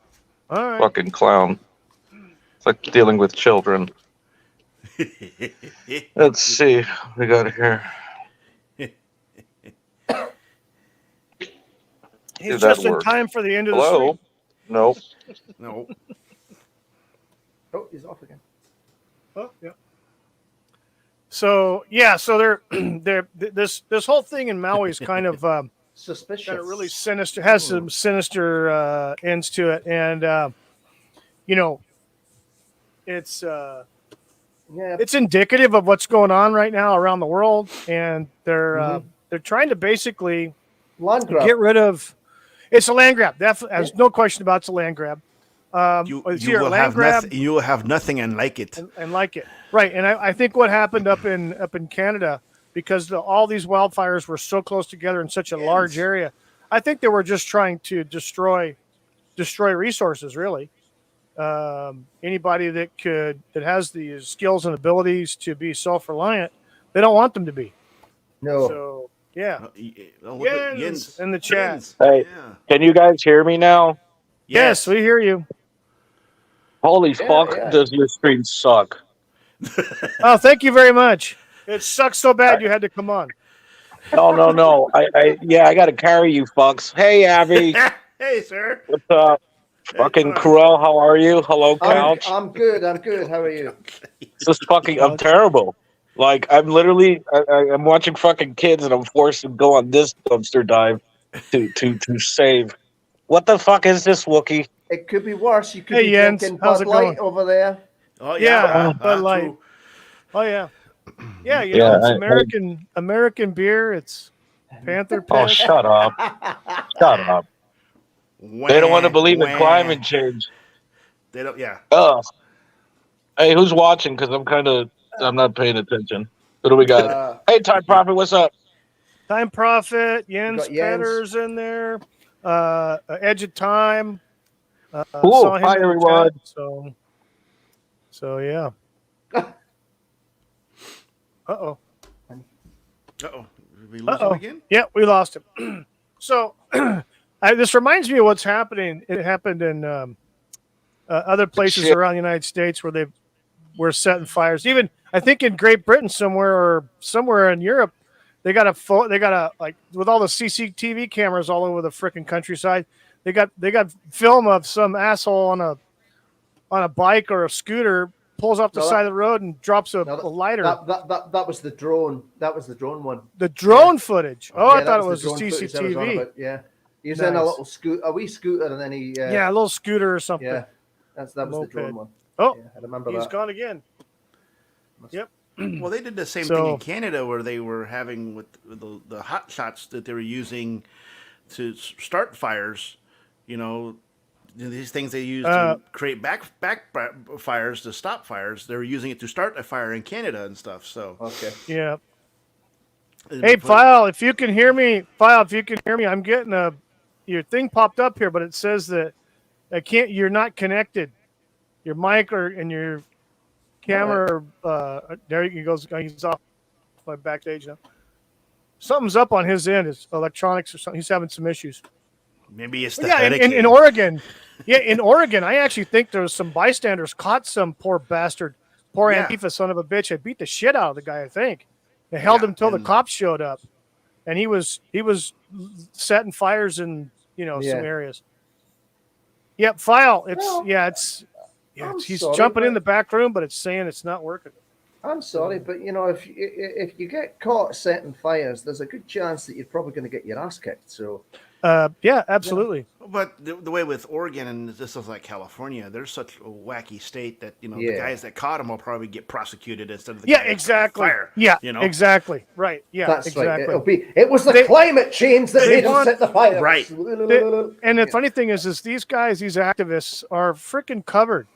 All right. Fucking clown. It's like dealing with children. Let's see. What we got here. He's Did that just in work? time for the end of the Hello? stream. Nope. No. Oh, he's off again. Oh, yeah. So yeah, so this whole thing in Maui is kind of Suspicious. really sinister. Has some sinister ends to it, and it's Yeah. it's indicative of what's going on right now around the world, and they're trying to basically Land grab. get rid of. It's a land grab. Definitely, there's no question about it's a land grab. You it's you either a will land have grab nothing. You will have nothing and like it. and like it, right? And I think what happened up in Canada, because all these wildfires were so close together in such a large area, I think they were just trying to destroy resources. Really, anybody that has the skills and abilities to be self-reliant, they don't want them to be. No. So yeah, Look at Jens in the chat. Jens. Hey, Yeah. can you guys hear me now? Yes, we hear you. Holy Yeah, fuck, yeah. does your stream suck? Oh, thank you very much. It sucks so bad you had to come on. No. I gotta carry you fucks. Hey, Abby. Hey, sir. What's up? Fucking Cruel, how are you? Hello, couch. I'm good. I'm good. How are you? This fucking, I'm terrible. Like, I'm literally, I'm watching fucking kids and I'm forced to go on this dumpster dive to save. What the fuck is this, Wookie? It could be worse. You could Hey, be Jens, drinking how's Bud it Light going? over there. Oh Yeah, yeah. Bud Light. True. Oh yeah, yeah. Yeah, It's American beer. It's Panther Piss. Oh, shut up. Shut up. They don't want to believe in climate change. They don't. Yeah. Ugh. Hey, who's watching? Because I'm not paying attention. What do we got? Hey, Time Prophet, what's up? Time Prophet, Jens got Jens. Petter's in there. Edge of Time. Cool. Saw him Hi, in the everyone. chat, so yeah. Uh-oh. Uh-oh. Did we lose him again? Yeah, we lost him. So this reminds me of what's happening. It happened in other places Shit. around the United States where they were setting fires. Even I think in Great Britain somewhere in Europe, they got a like with all the CCTV cameras all over the frickin' countryside. They got film of some asshole on a bike or a scooter pulls off the side of the road and drops a lighter. That was the drone. That was the drone one. The drone footage. Oh, Yeah, I thought it that was the drone footage I was on CCTV. about, yeah. He was in a Nice. little a wee scooter, and then he. Yeah, a little scooter or something. Yeah, that was the Moped. drone one. Oh, Yeah, I remember he's that. gone again. Yep. Well, they did the same So- thing in Canada where they were having with the hot shots that they were using to start fires. These things they use to create back fires to stop fires. They were using it to start a fire in Canada and stuff. So Okay. Yeah. Hey, File, if you can hear me, I'm getting your thing popped up here, but it says that you're not connected. Your mic and your camera, there he goes. He's off my backstage now. Something's up on his end. It's electronics or something. He's having some issues. maybe it's But the yeah, headache. in Oregon. Yeah, in Oregon, I actually think there was some bystanders caught some poor bastard, Yeah. Antifa son of a bitch. Had beat the shit out of the guy, I think. They held him till the and- cops showed up. and he was setting fires in some Yeah. areas. Yep, file. Well, He's sorry, jumping in but- the back room, but it's saying it's not working. I'm sorry, but if you get caught setting fires, there's a good chance that you're probably going to get your ass kicked. So Yeah, absolutely. But the way with Oregon and this is like California, they're such a wacky state that the Yeah. guys that caught him will probably get prosecuted instead of the Yeah, guy that caught exactly. fire. Yeah, you know, exactly. Right. Yeah, that's exactly. right. It was the They- climate change that they made them want- set the fires. Right. And the funny thing is these guys, these activists, are freaking covered.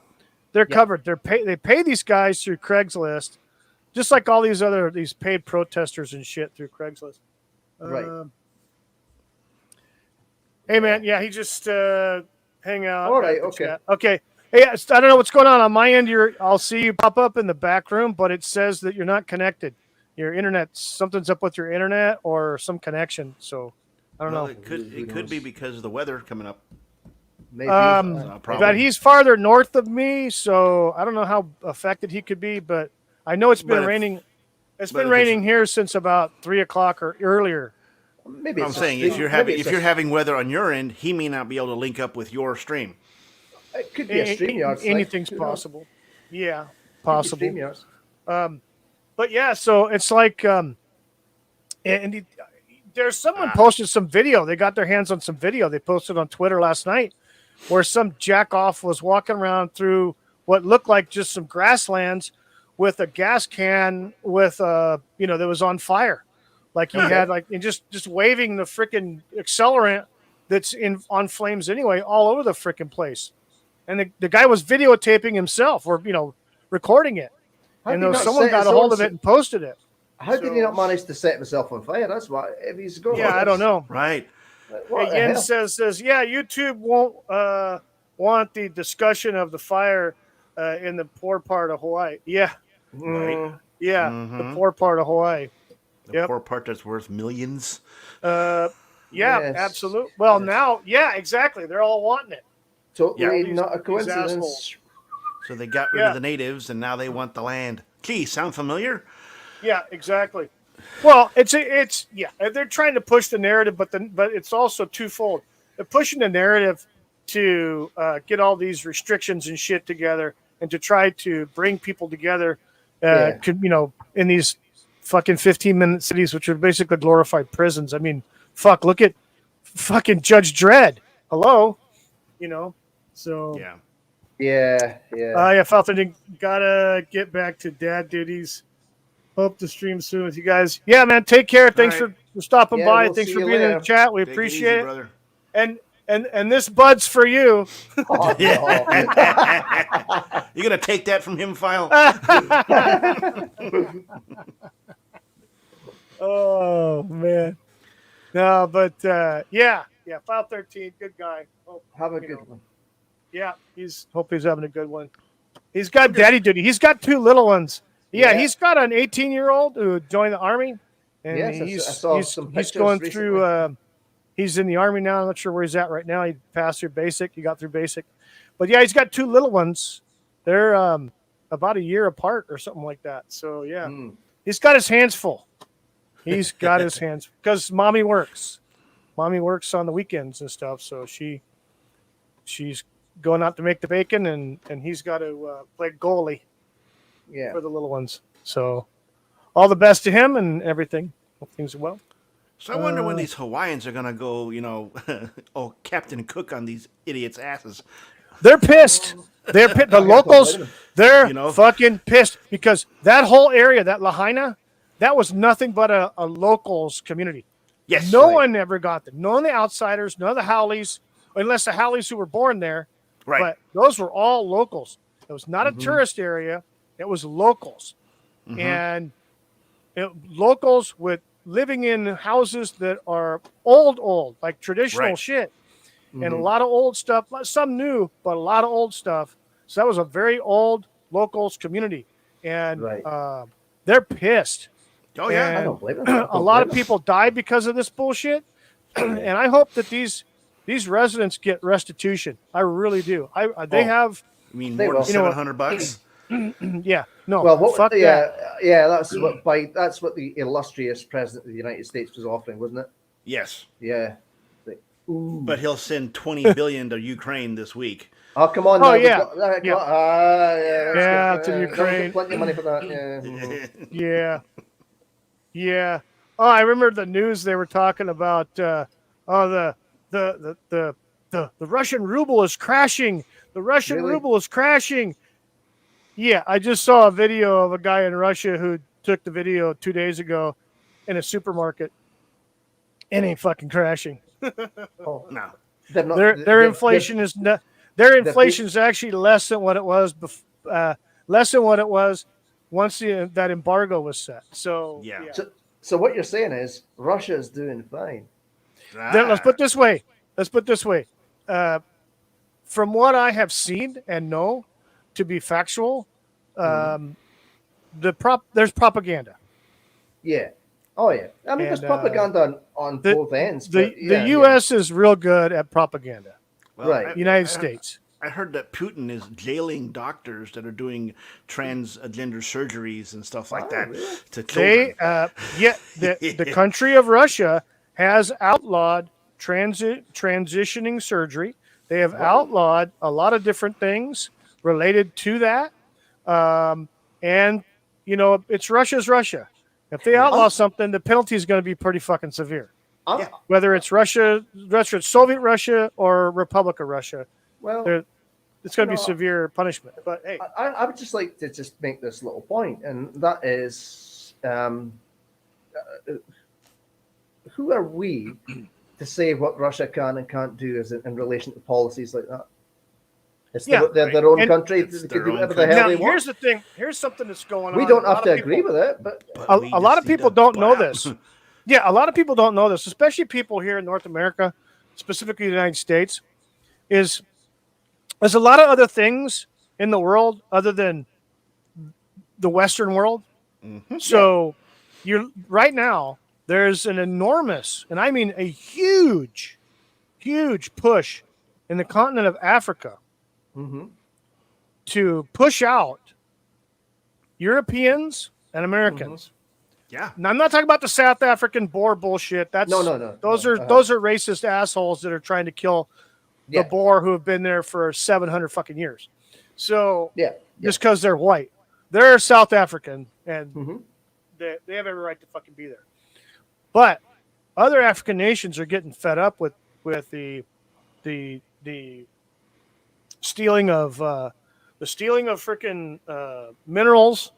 They're Yeah. covered. They pay these guys through Craigslist, just like all these paid protesters and shit through Craigslist. Right. Hey man, yeah, he just hang out. All right, at the okay. chat. Okay. Hey, I don't know what's going on my end. I'll see you pop up in the back room, but it says that you're not connected. Your internet, something's up with your internet or some connection. So I don't well, know. it could be because of the weather coming up. Maybe. No problem. But he's farther north of me, so I don't know how affected he could be. But I know it's been But if- raining. It's but been if raining here since about 3:00 or earlier. maybe I'm it's saying just- if you're maybe having it's a- having weather on your end, he may not be able to link up with your stream. it could be a StreamYard site. Anything's Who knows? possible. Yeah, Could be possible. StreamYards. But yeah, so it's like, there's someone posted some video. They got their hands on some video. They posted on Twitter last night where some jack off was walking around through what looked like just some grasslands with a gas can with that was on fire. Like he had and just waving the freaking accelerant that's on flames anyway all over the freaking place. And the guy was videotaping himself or recording it. How And did he not someone set got his a hold own of it and posted it. How did he not manage to set himself on fire? That's why. If he's going. Yeah, I don't know. Right. What the Yen hell? says, yeah, YouTube won't want the discussion of the fire in the poor part of Hawaii. Yeah, Right. yeah, the poor part of Hawaii. The Yep. poor part that's worth millions. Yeah, Yes. absolutely. Well, Yes. now, yeah, exactly. They're all wanting it. Totally Yeah. not a These coincidence. assholes. So they got rid Yeah. of the natives and now they want the land. Gee, sound familiar? Yeah, exactly. Well, it's they're trying to push the narrative, but it's also twofold. They're pushing the narrative to get all these restrictions and shit together, and to try to bring people together, in these fucking 15-minute cities, which are basically glorified prisons. I mean, fuck, look at fucking Judge Dredd. Hello, So Yeah. Yeah. Falcon, gotta get back to dad duties. Hope to stream soon with you guys. Yeah, man. Take care. Thanks All right. for stopping Yeah, by. we'll Thanks see for you being in later. the chat. We Take appreciate easy, it. brother. And this bud's for you. Oh, no. You gonna take that from him, File? Oh man. No, but yeah. File 13, good guy. Hope, Have a you good know. one. Yeah, hope he's having a good one. He's got daddy duty. He's got two little ones. Yeah, Yeah. he's got an 18-year-old who joined the army, and Yes, I he's saw some he's pictures going recently. through. He's in the army now. I'm not sure where he's at right now. He passed through basic. He got through basic, but yeah, he's got two little ones. They're about a year apart or something like that. So yeah, Mm. he's got his hands full. He's got his hands because mommy works. Mommy works on the weekends and stuff, so she's going out to make the bacon, and he's got to play goalie Yeah. for the little ones. So all the best to him and everything. Hope things are well. So I wonder when these Hawaiians are gonna go, oh, Captain Cook on these idiots' asses. They're pissed. They're pissed. The locals, they're fucking pissed because that whole area, that Lahaina, that was nothing but a locals community. Yes. No one ever got them. None of the outsiders, none of the Howleys, unless the Howleys who were born there. Right. But those were all locals. It was not a tourist area. It was locals. And locals with living in houses that are old, like traditional Right. shit. And a lot of old stuff, some new, but a lot of old stuff. So that was a very old locals community. And Right. they're pissed. Oh yeah. And I don't blame him. a lot of people died because of this bullshit. And I hope that these residents get restitution. I really do. They have, I mean, They more will. than $700. yeah, no, Well, what? fuck that. that's what the illustrious president of the United States was offering, wasn't it? Yes. Yeah. Ooh. But he'll send $20 billion to Ukraine this week. Oh, come on! Oh, now. yeah. To the Ukraine. Plenty of money for that. Yeah. Yeah. Oh, I remember the news. They were talking about the Russian ruble is crashing. The Russian Really? ruble is crashing. Yeah, I just saw a video of a guy in Russia who took the video 2 days ago in a supermarket. It ain't fucking crashing. Oh, No. Their inflation is actually less than what it was once that embargo was set. So Yeah. So what you're saying is Russia's doing fine. Let's put it this way. From what I have seen and know to be factual, there's propaganda. Yeah. Oh yeah. I mean, there's propaganda on both ends. The U.S. is real good at propaganda. Well, Right. United States. I heard that Putin is jailing doctors that are doing transgender surgeries and stuff like that really? to children. The country of Russia has outlawed transitioning surgery. They have outlawed a lot of different things related to that. And, it's Russia's Russia. If they outlaw something, the penalty is going to be pretty fucking severe. Whether it's Russia, Soviet Russia, or Republic of Russia. Well, it's going to be severe punishment. But hey, I would just like to just make this little point, and that is, who are we to say what Russia can and can't do in relation to policies like that? It's their own country. They can do whatever the hell they want. Here's the thing. Here's something that's going on. We don't have to agree with it, but a lot of people don't know this. Yeah, a lot of people don't know this, especially people here in North America, specifically the United States. There's a lot of other things in the world other than the Western world. Mm-hmm. So right now, there's an enormous, and I mean a huge, huge push in the continent of Africa to push out Europeans and Americans. Yeah. Now, I'm not talking about the South African Boer bullshit. That's no. Those are racist assholes that are trying to kill the Boer who have been there for 700 fucking years. So just because they're white, they're South African and they have every right to fucking be there. But other African nations are getting fed up with the stealing of freaking minerals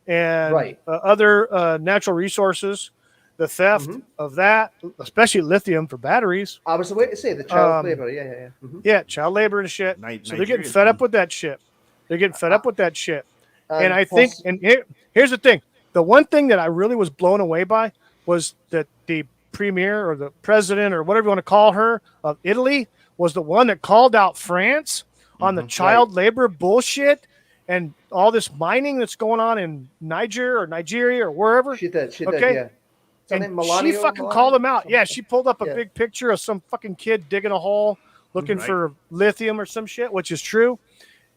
and other natural resources, the theft of that, especially lithium for batteries. I was waiting to say the child labor. Yeah. Yeah, child labor and shit. So they're getting fed up with that shit. And I think, here's the thing. The one thing that I really was blown away by was that the premier or the president or whatever you want to call her of Italy was the one that called out France on the child labor bullshit and all this mining that's going on in Nigeria or wherever. She did, yeah. And she fucking called him out. Yeah, she pulled up a big picture of some fucking kid digging a hole looking for lithium or some shit, which is true.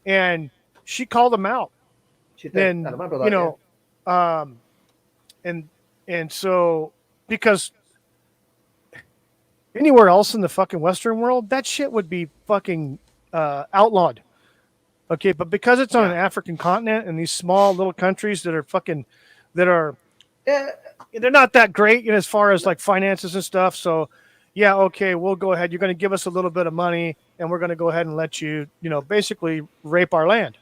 And she called him out. She did. I remember that. And so because anywhere else in the fucking Western world, that shit would be fucking outlawed. Okay, but because it's on an African continent and these small little countries that are they're not that great as far as like finances and stuff. So okay, we'll go ahead. You're going to give us a little bit of money and we're going to go ahead and let you, basically rape our land,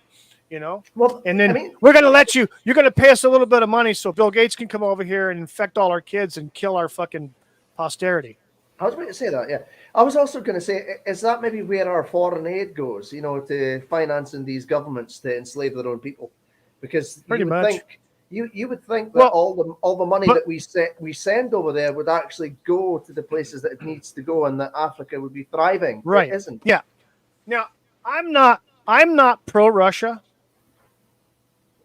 Well, and then we're going to let you're going to pay us a little bit of money so Bill Gates can come over here and infect all our kids and kill our fucking posterity. I was going to say that, yeah. I was also going to say, is that maybe where our foreign aid goes, to financing these governments to enslave their own people? Because you would think that all the money that we send over there would actually go to the places that it needs to go, and that Africa would be thriving. Right? It isn't. Yeah. Now, I'm not pro Russia.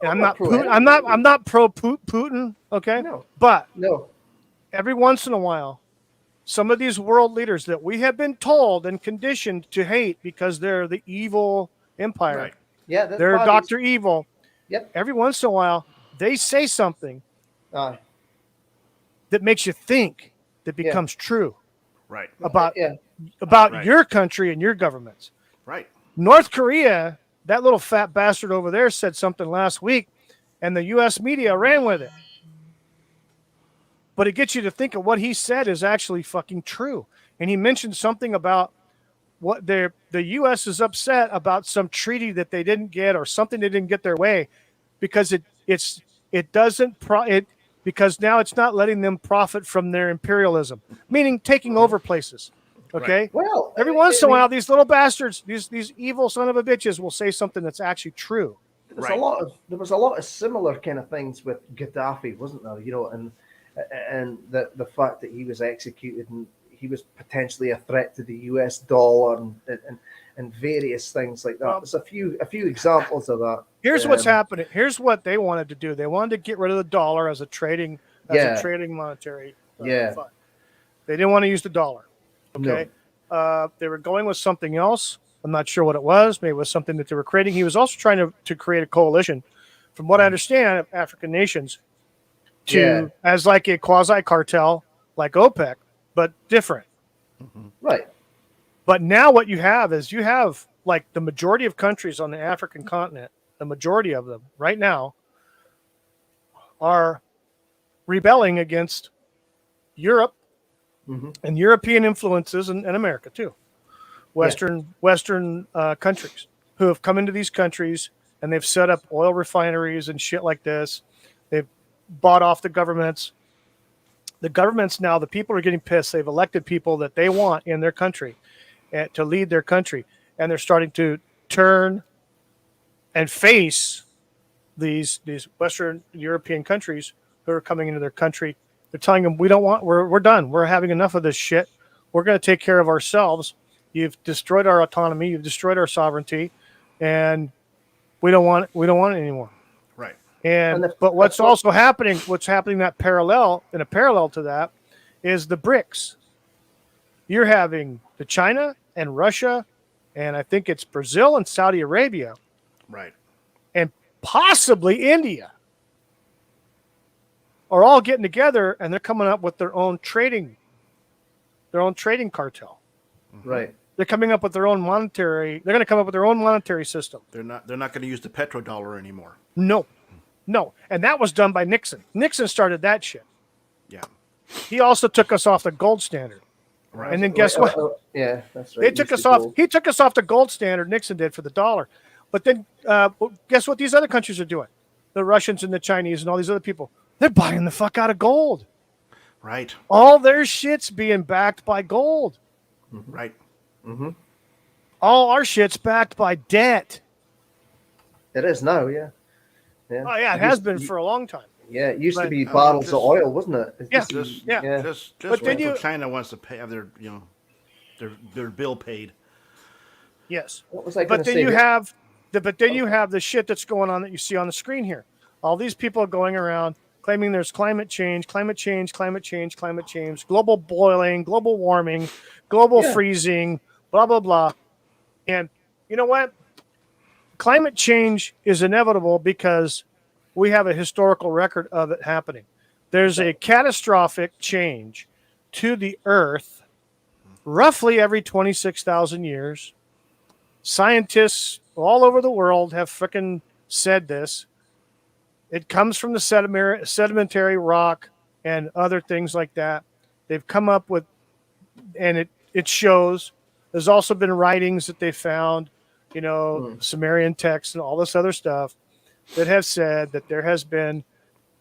I'm not pro Putin. Okay. No. But no. Every once in a while, some of these world leaders that we have been told and conditioned to hate because they're the evil empire. Right. Yeah. They're Dr. Evil. Yep. Every once in a while, they say something Aye. that makes you think, that becomes true Right. about Yeah. Right. your country and your governments. Right. North Korea, that little fat bastard over there said something last week, and the U.S. media ran with it. But it gets you to think of what he said is actually fucking true. And he mentioned something about what the U.S. is upset about some treaty that they didn't get or something they didn't get their way because because now it's not letting them profit from their imperialism, meaning taking over places. Okay. Right. Well, Every once in a I mean, while, these little bastards, these evil son of a bitches will say something that's actually true. Right. there was a lot of similar kind of things with Gaddafi, wasn't there? You know, and the fact that he was executed and he was potentially a threat to the US dollar and various things like that. Well, There's a few examples of that. Here's what's happening. Here's what they wanted to do. They wanted to get rid of the dollar as a trading monetary fund. They didn't want to use the dollar. Okay. No. They were going with something else. I'm not sure what it was. Maybe it was something that they were creating. He was also trying to create a coalition, from what I understand, of African nations as like a quasi cartel like OPEC, but different. Right. But now what you have is like the majority of countries on the African continent, the majority of them right now are rebelling against Europe and European influences and America too. Western countries who have come into these countries and they've set up oil refineries and shit like this. They've bought off the governments. The governments now, the people are getting pissed. They've elected people that they want in their country to lead their country. And they're starting to turn and face these Western European countries who are coming into their country. They're telling them, we're done. We're having enough of this shit. We're going to take care of ourselves. You've destroyed our autonomy. You've destroyed our sovereignty, and we don't want it anymore. Right. But what's happening that parallel to that is the BRICS. You're having the China and Russia, and I think it's Brazil and Saudi Arabia. Right. And possibly India are all getting together, and they're coming up with their own trading cartel. Right. They're coming up with their own monetary. They're going to come up with their own monetary system. They're not going to use the petrodollar anymore. No, and that was done by Nixon. Nixon started that shit. Yeah. He also took us off the gold standard. Right. And then guess what? Yeah, that's right. They took us off. He took us off the gold standard. Nixon did for the dollar. But then guess what? These other countries are doing. The Russians and the Chinese and all these other people. They're buying the fuck out of gold. Right. All their shit's being backed by gold. Right. All our shit's backed by debt. It is now, yeah. Oh yeah, it has been for a long time. Yeah, it used to be barrels of oil, wasn't it? Just But then wait till China wants to have their bill paid. Yes. What was I But going to then say? you have the shit that's going on that you see on the screen here. All these people are going around claiming there's climate change, global boiling, global warming, global freezing, blah, blah, blah. And you know what? Climate change is inevitable because we have a historical record of it happening. There's a catastrophic change to the Earth roughly every 26,000 years. Scientists all over the world have frickin' said this. It comes from the sedimentary rock and other things like that. They've come up with, and it shows. There's also been writings that they found, Sumerian texts and all this other stuff that have said that there has been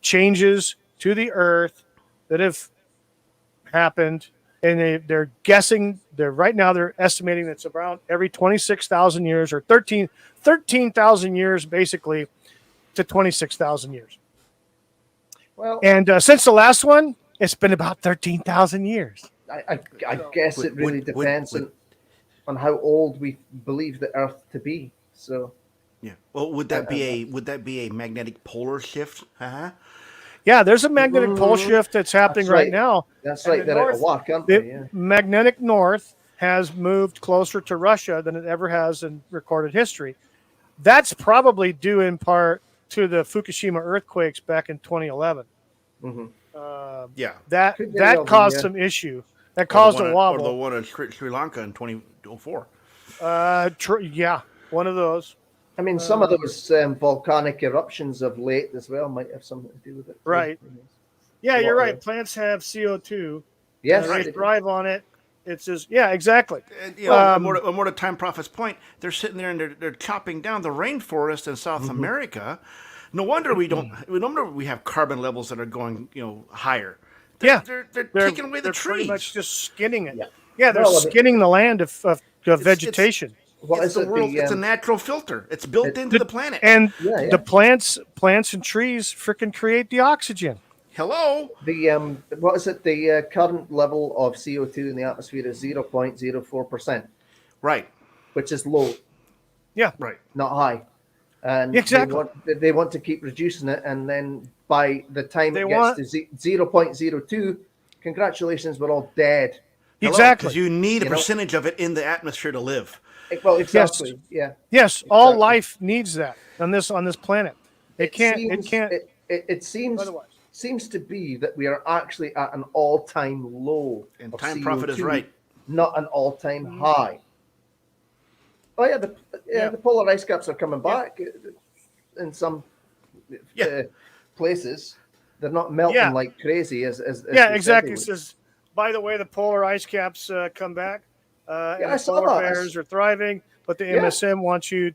changes to the earth that have happened, and they're guessing. They're estimating that it's around every 26,000 years or 13,000 years, basically, to 26,000 years. Well, and since the last one, it's been about 13,000 years. I guess it really depends on how old we believe the Earth to be. So, yeah. Well, would that be a magnetic polar shift? Yeah, there's a magnetic pole shift that's happening right now. That's right. They're out of whack, aren't they? Yeah. Magnetic north has moved closer to Russia than it ever has in recorded history. That's probably due in part to the Fukushima earthquakes back in 2011. Mhm. Yeah. That Could very well be, caused yeah. some issue. That caused a Or the wobble. one in Sri Lanka in 2004. Yeah, one of those. I mean, some of those volcanic eruptions of late as well might have something to do with it. Too. Right. Yeah, A you're lot right. of- Plants have CO2. Yes, They they do. thrive on it. It's just exactly. And, you know, more to Time Prophet's point, they're sitting there and they're chopping down the rainforest in South America. No wonder we don't. No wonder we have carbon levels that are going, higher. They're taking away the they're pretty trees. much just skinning it. Yeah. Yeah, they're Well, I mean- skinning the land of vegetation. What It's is the it? world. It's a natural filter. It's built into the planet. And Yeah. the plants and trees freaking create the oxygen. Hello. The what is it? The current level of CO2 in the atmosphere is 0.04%, Right. which is low, Yeah. Right. not high. And Exactly. they want to keep reducing it, and then by the time They it want- gets to 0.02, congratulations, we're all dead. Exactly. Because you need a You know? percentage of it in the atmosphere to live. Well, exactly. Yeah. Yes, all Exactly. life needs that on this planet. It can't. It seems Otherwise. seems to be that we are actually at an all-time low. And of Time Prophet is CO2, right. Not an all-time high. Oh yeah, the polar ice caps are coming back in some places. They're not melting Yeah. like crazy as Yeah, they said exactly. they It would. says, by the way, the polar ice caps come back, and I the saw polar that. bears are thriving. But the Yeah. MSM wants to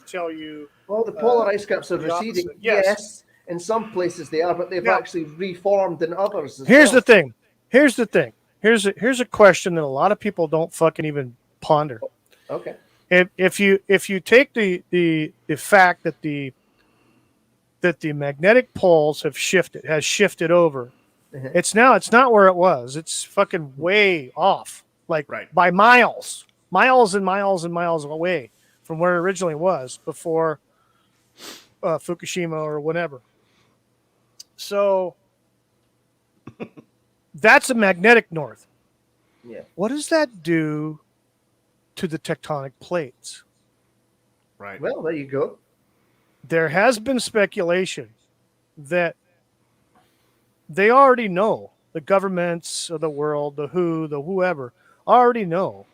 tell you. Well, the polar ice caps are the receding. opposite. Yes. Yes, in some places they are, but they've Yeah. actually reformed in others. Here's the thing. Here's a question that a lot of people don't fucking even ponder. Okay. If you take the fact that the magnetic poles has shifted over, Mhm. it's not where it was. It's fucking way off, like Right. by miles and miles and miles away from where it originally was before Fukushima or whatever. So that's a magnetic north. Yeah. What does that do to the tectonic plates? Right. Well, there you go. There has been speculation that they already know, the governments of the world, the whoever already know.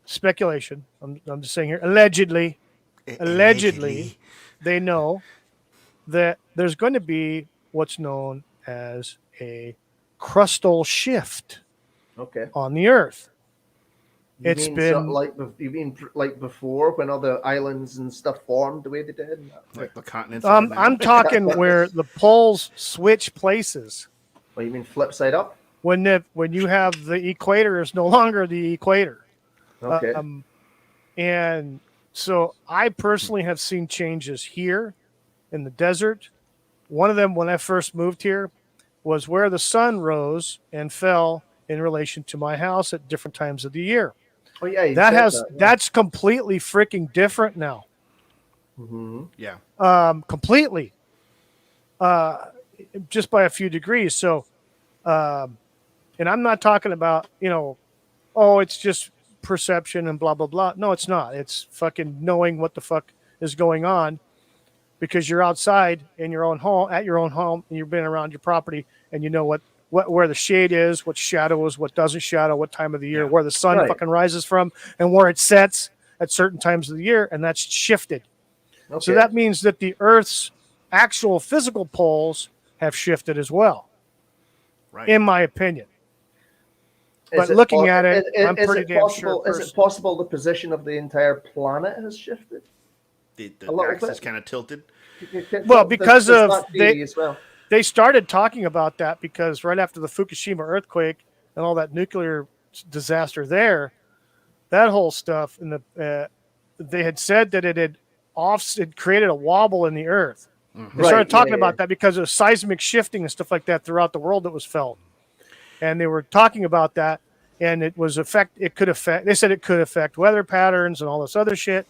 Speculation. I'm just saying here, allegedly, they know that there's going to be what's known as a crustal shift Okay. on the Earth. You mean like before when all the islands and stuff formed the way they did? Like the continents. are now. I'm talking where the poles switch places. Well, you mean flip side up? When you have the equator is no longer the equator. Okay. And so I personally have seen changes here in the desert. One of them, when I first moved here, was where the sun rose and fell in relation to my house at different times of the year. Oh yeah, you said that, yeah. That's completely freaking different now. Mhm. Yeah. Completely. Just by a few degrees. So, and I'm not talking about, it's just perception and blah, blah, blah. No, it's not. It's fucking knowing what the fuck is going on because you're outside in your own home, at your own home, and you've been around your property and you know where the shade is, what shadow is, what doesn't shadow, what time of the year, where the sun Right. fucking rises from and where it sets at certain times of the year. And that's shifted. Okay. So that means that the Earth's actual physical poles have shifted as well, Right. in my opinion. Is But it looking po- at it, is- I'm is pretty it damn possible, sure. Is it possible the position of the entire planet has shifted? The a little axis bit. kind of tilted. Well, because There's of that theory as well. they started talking about that because right after the Fukushima earthquake and all that nuclear disaster there, that whole stuff, and they had said that it created a wobble in the Earth. They started talking about that because of seismic shifting and stuff like that throughout the world that was felt. And they were talking about that, and they said it could affect weather patterns and all this other shit.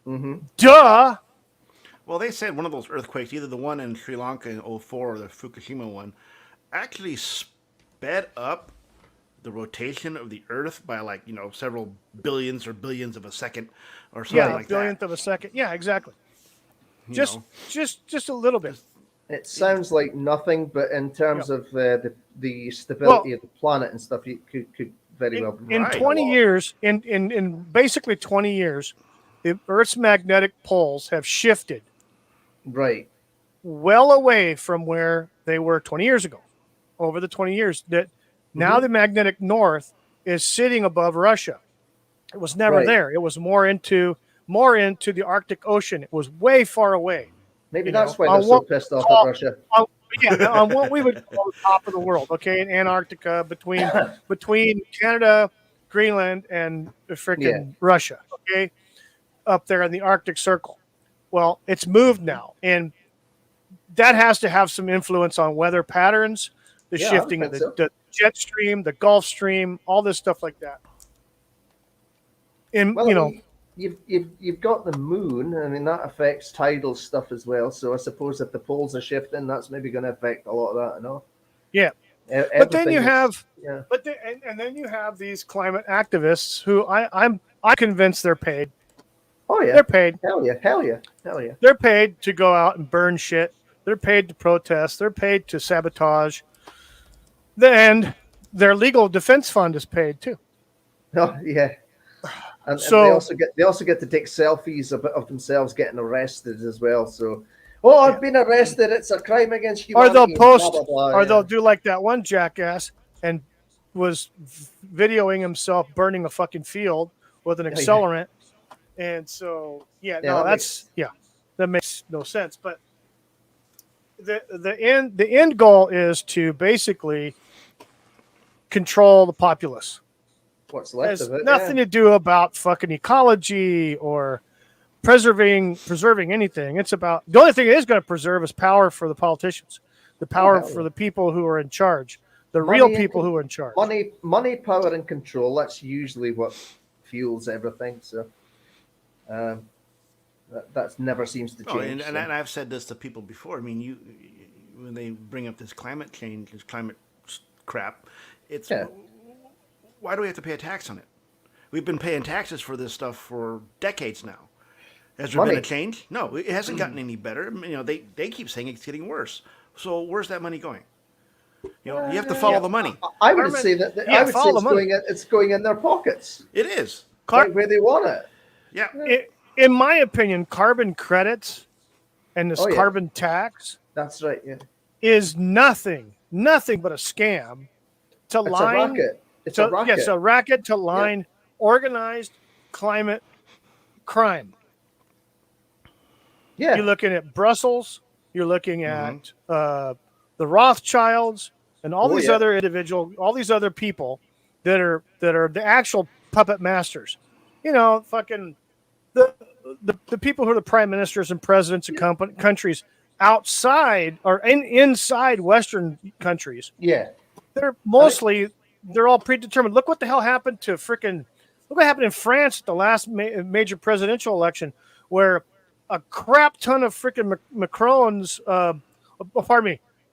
Mm-hmm. Duh! Well, they said one of those earthquakes, either the one in Sri Lanka in 2004 or the Fukushima one, actually sped up the rotation of the Earth by several billions or billions of a second or something like billionth that. of a second. Yeah, exactly. just a little bit. It sounds like nothing, but in terms Yeah. of the stability of the planet and stuff, you could very well be In right. 20 years, in basically 20 years, the Earth's magnetic poles have shifted Right. well away from where they were 20 years ago. Over the 20 years, that now the magnetic north is sitting above Russia. It was never Right. there. It was more into the Arctic Ocean. It was way far away. Maybe You that's know, why on they're so what pissed we off call- at Russia. on what we would call the top of the world, okay, in Antarctica, between Canada, Greenland, and freaking Russia, okay, up there in the Arctic Circle. Well, it's moved now, and that has to have some influence on weather patterns, the Yeah, I shifting of think so. the jet stream, the Gulf Stream, all this stuff like that. And Well, I mean, you've got the moon. I mean, that affects tidal stuff as well. So I suppose if the poles are shifting, that's maybe going to affect a lot of that. No. yeah. But then you have, and then you have these climate activists who I'm convinced they're paid. Oh yeah, They're paid. Hell yeah. They're paid to go out and burn shit. They're paid to protest. They're paid to sabotage. And their legal defense fund is paid too. Oh yeah. And So- they also get to take selfies of themselves getting arrested as well. So, I've been arrested. It's a crime against Or humanity. they'll and post, blah, blah, blah, or yeah. they'll do like that one jackass and was videoing himself burning a fucking field with an Yeah. accelerant. And so, that makes no sense. But the end goal is to basically control the populace. What's left Has of it? nothing to do about fucking ecology or preserving anything. It's about the only thing it is going to preserve is power for the politicians, the power for the people who are in charge, the Money real and people who are in charge. Money, power, and control. That's usually what fuels everything. So, that never seems to change. And I've said this to people before. I mean, when they bring up this climate change, this climate crap, it's why do we have to pay a tax on it? We've been paying taxes for this stuff for decades now. Has there been a change? No, it hasn't gotten any better. You know, they keep saying it's getting worse. So where's that money going? You know, you have to follow the money. I would say that it's going in their pockets. It is Like where they want it. Yeah. In my opinion, carbon credits and this carbon tax That's right. Yeah. is nothing but a scam to It's line. a racket. It's a racket. Yes, a racket to line organized climate crime. Yeah. You're looking at Brussels. You're looking at the Rothschilds and all these other all these other people that are the actual puppet masters. You know, fucking the people who are the prime ministers and presidents of countries outside or inside Western countries. Yeah. They're mostly they're all predetermined. Look what the hell happened to look what happened in France at the last major presidential election, where a crap ton of freaking Macron's,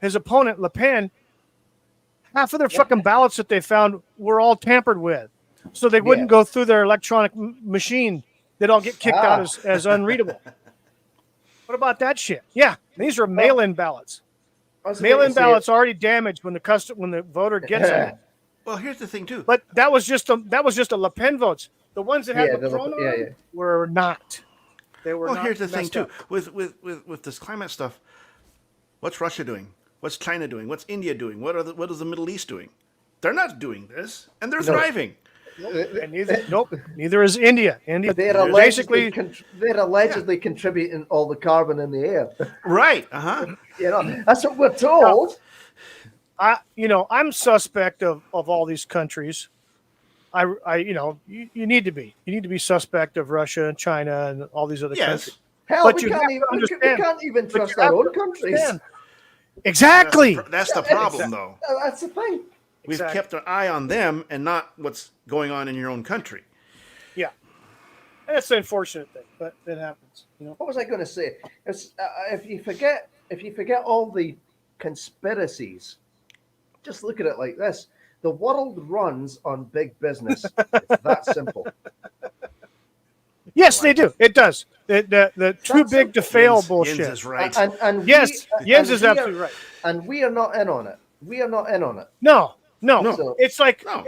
his opponent Le Pen, half of their fucking ballots that they found were all tampered with, so they wouldn't go through their electronic machine. They'd all get kicked out as unreadable. What about that shit? Yeah, these are mail-in ballots. Mail-in ballots already damaged when the voter gets them. Well, here's the thing too. But that was just a Le Pen votes. The ones that had Macron on were not. They were. Well, not here's the thing too. up. With this climate stuff, what's Russia doing? What's China doing? What's India doing? What is the Middle East doing? They're not doing this, and they're thriving. And neither is India. They're allegedly contributing all the carbon in the air. Right. You know, that's what we're told. I'm suspect of all these countries. You need to be. You need to be suspect of Russia and China and all these other countries. Hell, But we can't even trust you our have own to countries. understand. Exactly. That's the problem, though. That's the thing. We've kept an eye on them and not what's going on in your own country. Yeah, that's an unfortunate thing, but it happens. You know. What was I going to say? If you forget all the conspiracies, just look at it like this: the world runs on big business. It's that simple. Yes, they do. It does. The too That's big to okay. fail Jens bullshit. is right. And Yes, we, Jens and is we absolutely are, right. and we are not in on it. We are not in on it. No. No. So, It's like No.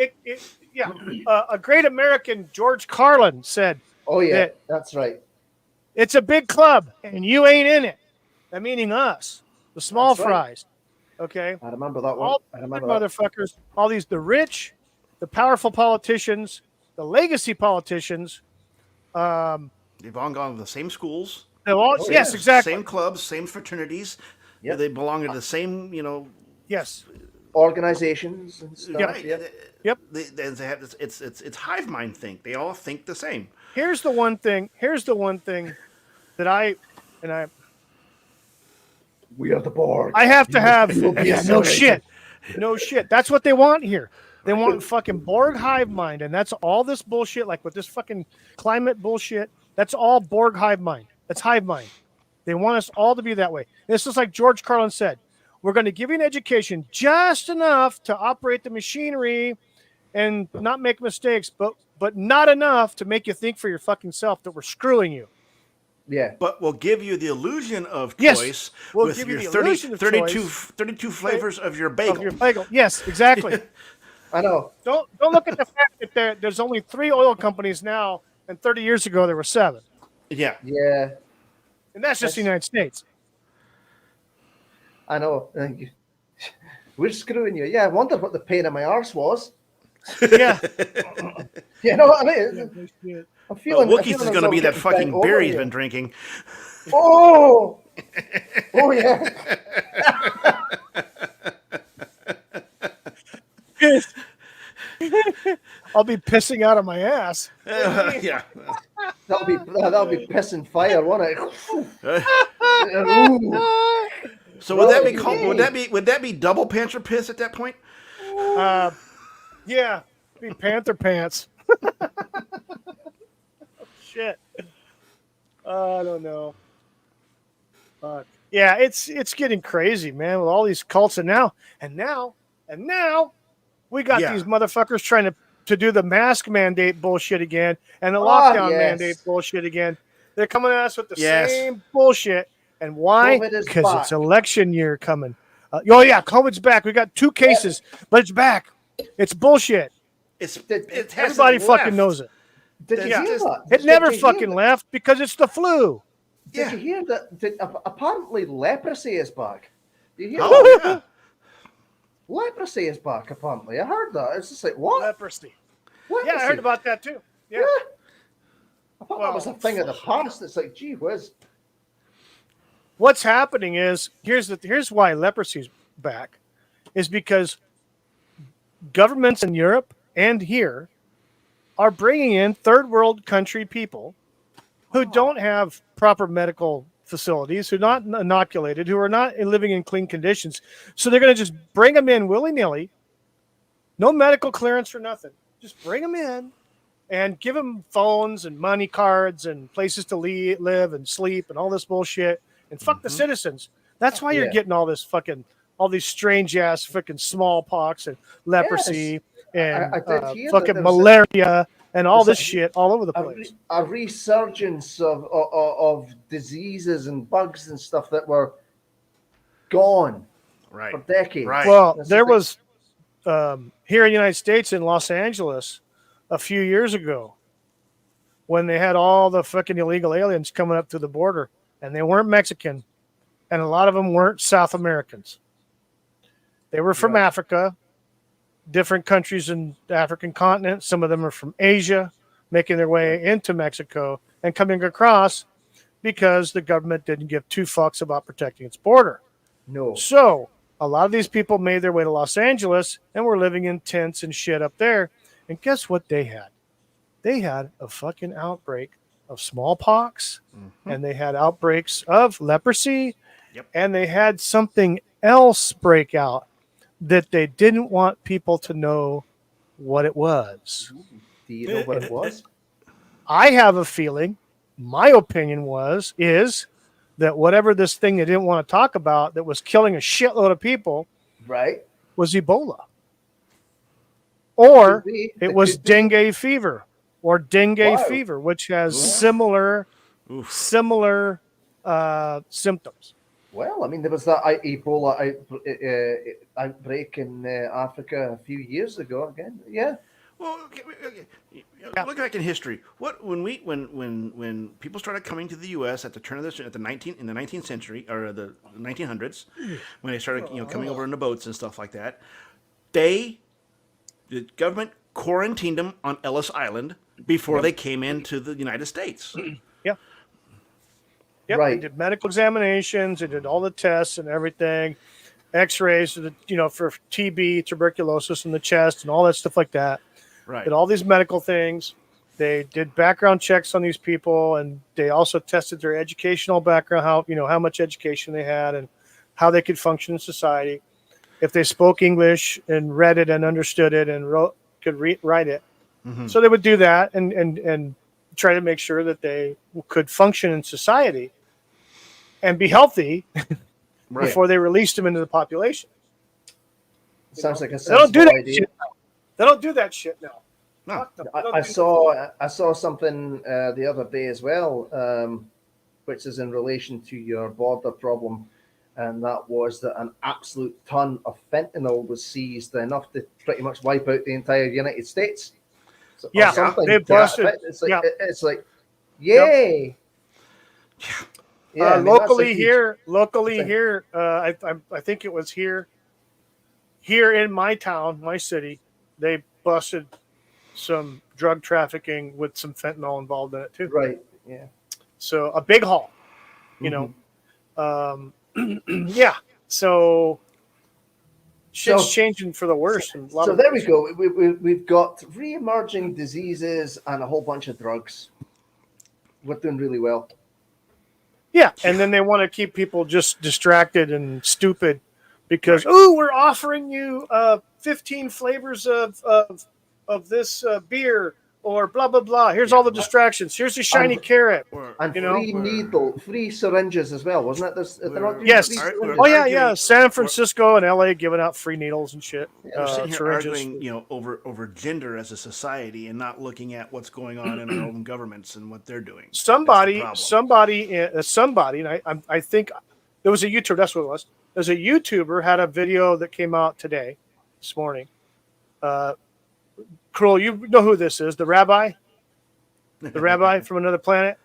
yeah. A great American, George Carlin, said oh yeah, that that's right. it's a big club and you ain't in it. That meaning us, the small That's right. fries. Okay. I remember that one. All I the remember that. motherfuckers, all these the rich, the powerful politicians, the legacy politicians, They've all gone to the same schools, they're all Oh, yes, yeah. exactly. same clubs, same fraternities. Yep. They belong to the same, Yes. Organizations and stuff. right. Yeah. Yep. They have this. It's hive mind think. They all think the same. Here's the one thing that I We are the Borg. I have to have will be yeah, no assimilated. shit. No shit. That's what they want here. They want fucking Borg hive mind, and that's all this bullshit, like with this fucking climate bullshit. That's all Borg hive mind. That's hive mind. They want us all to be that way. And this is like George Carlin said. We're going to give you an education just enough to operate the machinery and not make mistakes, but not enough to make you think for your fucking self that we're screwing you. Yeah. But we'll give you the illusion of Yes, choice we'll with give you your the illusion of 32 flavors of your bagel. Of your bagel. Yes, exactly. I know. Don't look at the fact that there's only 3 oil companies now, and 30 years ago there were 7, Yeah. Yeah. and that's just the United States. I know. We're screwing you. Yeah. I wonder what the pain in my arse was. Yeah. You know what I mean? I'm feeling. Wookiees is going to be that fucking beer he's been drinking. Oh. Oh yeah. I'll be pissing out of my ass. Yeah. That'll be pissing fire, won't it? Ooh. So would that be Well, called? okay. Would that be double pants or piss at that point? Yeah, be Panther Pants. Shit. I don't know. Yeah, it's getting crazy, man, with all these cults, and now we got Yeah. these motherfuckers trying to do the mask mandate bullshit again and the lockdown yes. mandate bullshit again. They're coming at us with the Yes. same bullshit. And why? COVID is Because back. it's election year coming. Oh yeah, COVID's back. We got 2 cases, but it's back. It's bullshit. It hasn't Everybody fucking left. knows it. Did you Yeah. hear that? It never Did you hear fucking that? left because it's the flu. Yeah. Did you hear that? Apparently, leprosy is back. Did you hear that? Oh yeah. Leprosy is back. Apparently, I heard that. It's just like what? Leprosy. Leprosy? Yeah, I heard about that too. Yeah. I thought that was a thing of the past. It's like, gee whiz. What's happening is here's why leprosy's back, is because governments in Europe and here are bringing in third world country people who don't have proper medical facilities, who are not inoculated, who are not living in clean conditions. So they're going to just bring them in willy nilly, no medical clearance or nothing. Just bring them in and give them phones and money cards and places to live and sleep and all this bullshit. And fuck the citizens. That's why you're Yeah. getting all these strange ass fucking smallpox and leprosy and I did hear that fucking there was malaria and all there's this shit all over the a, place. a resurgence of diseases and bugs and stuff that were gone Right. for decades. Right. Well, That's there the thing. was here in the United States in Los Angeles a few years ago when they had all the fucking illegal aliens coming up to the border, and they weren't Mexican, and a lot of them weren't South Americans. They were from Right. Africa, different countries in the African continent. Some of them are from Asia, making their way into Mexico and coming across because the government didn't give 2 fucks about protecting its border. No. So a lot of these people made their way to Los Angeles and were living in tents and shit up there. And guess what they had? They had a fucking outbreak of smallpox, and they had outbreaks of leprosy, Yep. and they had something else break out that they didn't want people to know what it was. Do you know what it was? I have a feeling, my opinion is that whatever this thing they didn't want to talk about that was killing a shitload of people Right? was Ebola. Or Could be. it was could be. dengue fever. or dengue Wow. fever, which has Wow. similar symptoms. Well, I mean, there was that Ebola outbreak in Africa a few years ago. Again, yeah. Well, okay. Yeah. Look back in history. What when people started coming to the U.S. at the turn of the 19th century or the 1900s, when they started coming over in the boats and stuff like that, the government quarantined them on Ellis Island before they came into the United States. Yeah. Yep. Right. They did medical examinations. They did all the tests and everything, X-rays, for TB, tuberculosis in the chest, and all that stuff like that. Right. Did all these medical things. They did background checks on these people, and they also tested their educational background, how much education they had, and how they could function in society. If they spoke English and read it and understood it and write it, so they would do that and try to make sure that they could function in society and be healthy before they released them into the population. Sounds like a They don't do sensible that idea. shit now. They don't do that shit now. No. Fuck them. They don't I do saw something the other day as well, which is in relation to your border problem, and that was that an absolute ton of fentanyl was seized, enough to pretty much wipe out the entire United States. Or Yeah, something they to that busted. effect. It's like, Yeah. it's like, yay. Yeah, I mean, that's a locally huge- here, I think it was here in my town, my city, they busted some drug trafficking with some fentanyl involved in it too. Right. Yeah. So a big haul, you know. Yeah. So shit's So- changing for the worse. in a lot So of there we ways. go. We've got re-emerging diseases and a whole bunch of drugs. We're doing really well. Yeah, and then they want to keep people just distracted and stupid because we're offering you 15 flavors of this beer or blah blah blah. Here's all the distractions. Here's a shiny carrot. And You know? free syringes as well, wasn't it? They're not doing Yes. free All right, syringes. Oh yeah, arguing- San Francisco and LA giving out free needles and shit. We're sitting here syringes. arguing, over gender as a society and not looking at what's going on in our own governments and what they're doing. Somebody, That's the problem. and I think there was a YouTuber. That's what it was. There's a YouTuber had a video that came out this morning. Cruel, you know who this is? The rabbi from another planet.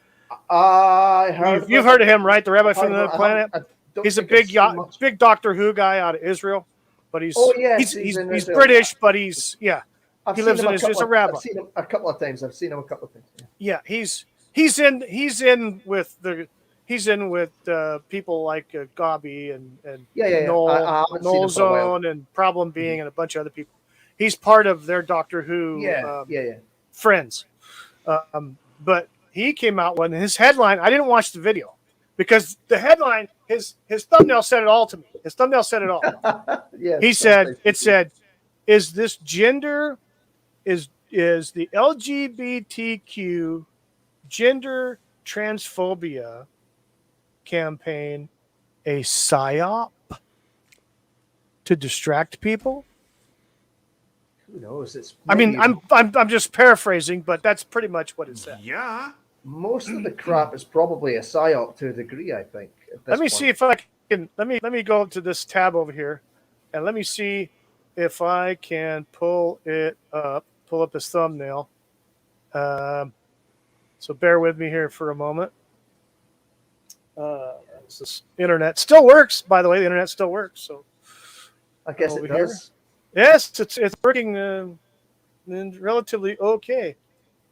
I heard. You've heard of him, right? The rabbi from another planet. I don't He's a think I've big, seen much. big Doctor Who guy out of Israel, but he's Oh, yes, he's in he's Israel. British, but he's I've he seen lives him in Israel. He's a rabbi. I've seen him a couple of times. Yeah. He's in with people like Gabi and Yeah. Noel, I haven't seen him Noel for a while. Zone and Problem Being and a bunch of other people. He's part of their Doctor Who Yeah. friends. But he came out when his headline, I didn't watch the video because the headline, his thumbnail said it all to me. His thumbnail said it all. Yeah. He said, is this gender, is the LGBTQ gender transphobia campaign a psyop to distract people? Who knows? I mean, I'm just paraphrasing, but that's pretty much what it said. Yeah. most of the crap is probably a psyop to a degree. I think. Let me see if I can. Let me go to this tab over here, and let me see if I can pull it up. Pull up his thumbnail. So bear with me here for a moment. This internet still works, by the way. The internet still works. So I guess over it here. does. Yes, it's working relatively okay.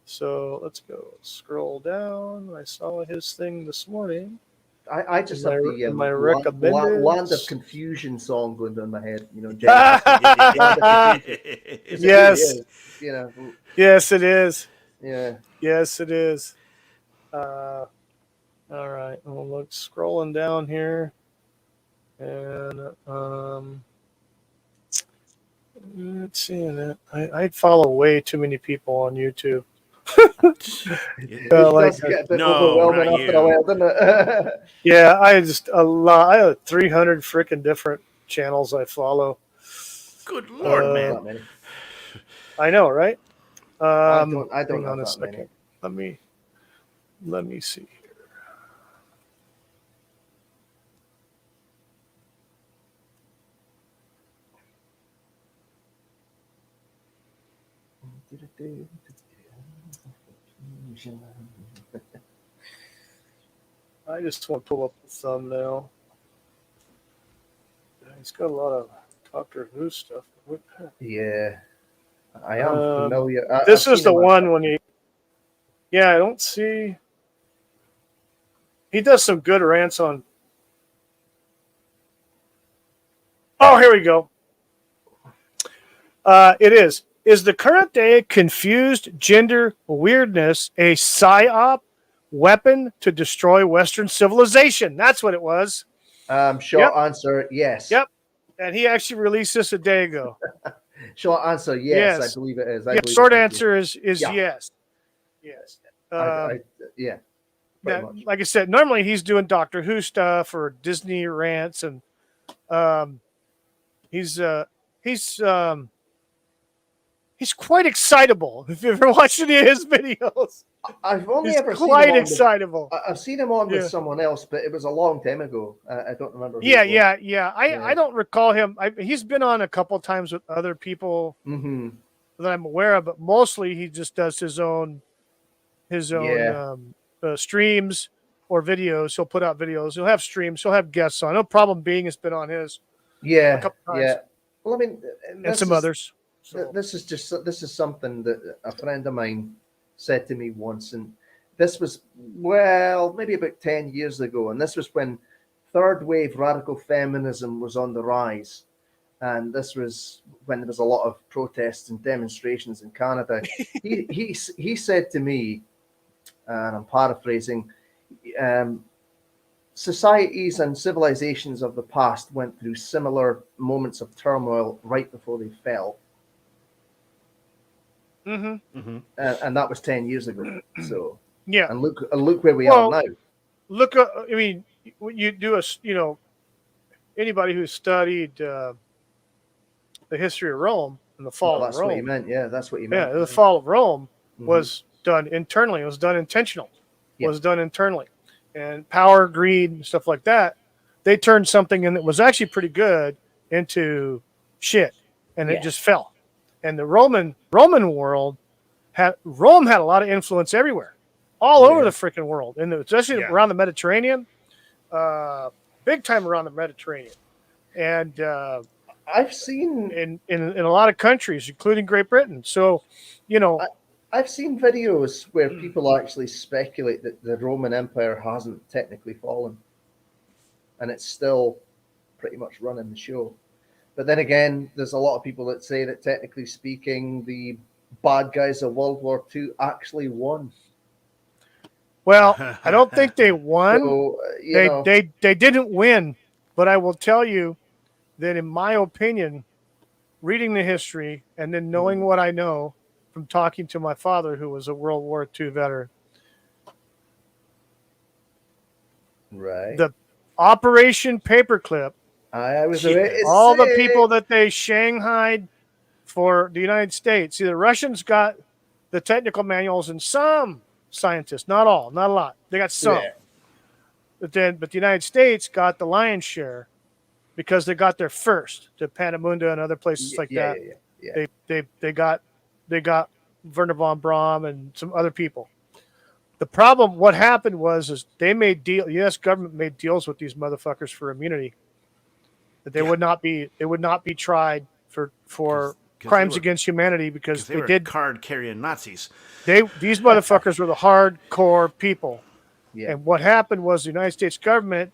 So let's go scroll down. I saw his thing this morning. I just have the my recommended Land of Confusion song going down my head. You know, Yes. You know, Yes, it is. yeah. Yes, it is. All right. I'll look scrolling down here. And let's see that. I follow way too many people on YouTube. It does get a bit overwhelming not after a while, doesn't it? Yeah, I have 300 freaking different channels I follow. Good Lord, man. Not many. I know, right? I don't Hang have on a that many. second. Let me see here. I just want to pull up the thumbnail. He's got a lot of Doctor Who stuff. Yeah, I am familiar. This I've is seen the him on one stuff. when he. Yeah, I don't see. He does some good rants on. Oh, here we go. It is. Is the current day confused gender weirdness a psyop weapon to destroy Western civilization? That's what it was. Short answer, yes. Yep. And he actually released this a day ago. Short answer, yes. I Yes. believe it is. Yeah. Believe Short it is, answer is Yeah. yes. Yes. yeah, pretty much. Like I said, normally he's doing Doctor Who stuff or Disney rants, and he's he's quite excitable. If you've ever watched any of his videos, I've only he's ever seen quite him on excitable. I've seen him on with Yeah. someone else, but it was a long time ago. I don't remember. Who Yeah, it was. yeah. Yeah. I don't recall him. He's been on a couple of times with other people Mm-hmm. that I'm aware of, but mostly he just does his own Yeah. streams or videos. He'll put out videos. He'll have streams. He'll have guests on. No problem being has been on his a Yeah. couple times, Yeah. Well, I mean, and some others. So. This is something that a friend of mine said to me once, and this was maybe about 10 years ago, and this was when third wave radical feminism was on the rise, and this was when there was a lot of protests and demonstrations in Canada. he said to me, and I'm paraphrasing, societies and civilizations of the past went through similar moments of turmoil right before they fell. Mm-hmm. Mm-hmm. And that was 10 years ago. So Yeah. and look where we are now. Look, I mean, you do anybody who studied the history of Rome and the fall Well, of that's what he Rome. meant. Yeah, that's what he Yeah, meant. the fall of Rome Mhm. was done internally. It was done intentional. Yeah. Was done internally, and power, greed, and stuff like that. They turned something in that was actually pretty good into shit, and it Yeah. just fell. And the Roman world Rome had a lot of influence everywhere, all over Yeah. the freaking world, and especially Yeah. around the Mediterranean, big time around the Mediterranean, and I've seen in a lot of countries, including Great Britain. So, I've seen videos where people actually speculate that the Roman Empire hasn't technically fallen, and it's still pretty much running the show. But then again, there's a lot of people that say that technically speaking, the bad guys of World War II actually won. well, I don't think they won. So They didn't win, but I will tell you that, in my opinion, reading the history and then knowing what I know from talking to my father, who was a World War II veteran, right. the Operation Paperclip, I was Yeah. all the people that they shanghaied for the United States. See, the Russians got the technical manuals and some scientists, not all, not a lot. They got some. Yeah. But the United States got the lion's share because they got there first to Panamunda and other places like that. Yeah. They got Werner von Braun and some other people. The problem, what happened was they made the U.S. government made deals with these motherfuckers for immunity, that they would not be tried for 'Cause crimes they were- against humanity because they were did. card carrying Nazis. These motherfuckers were the hardcore people. Yeah. And what happened was the United States government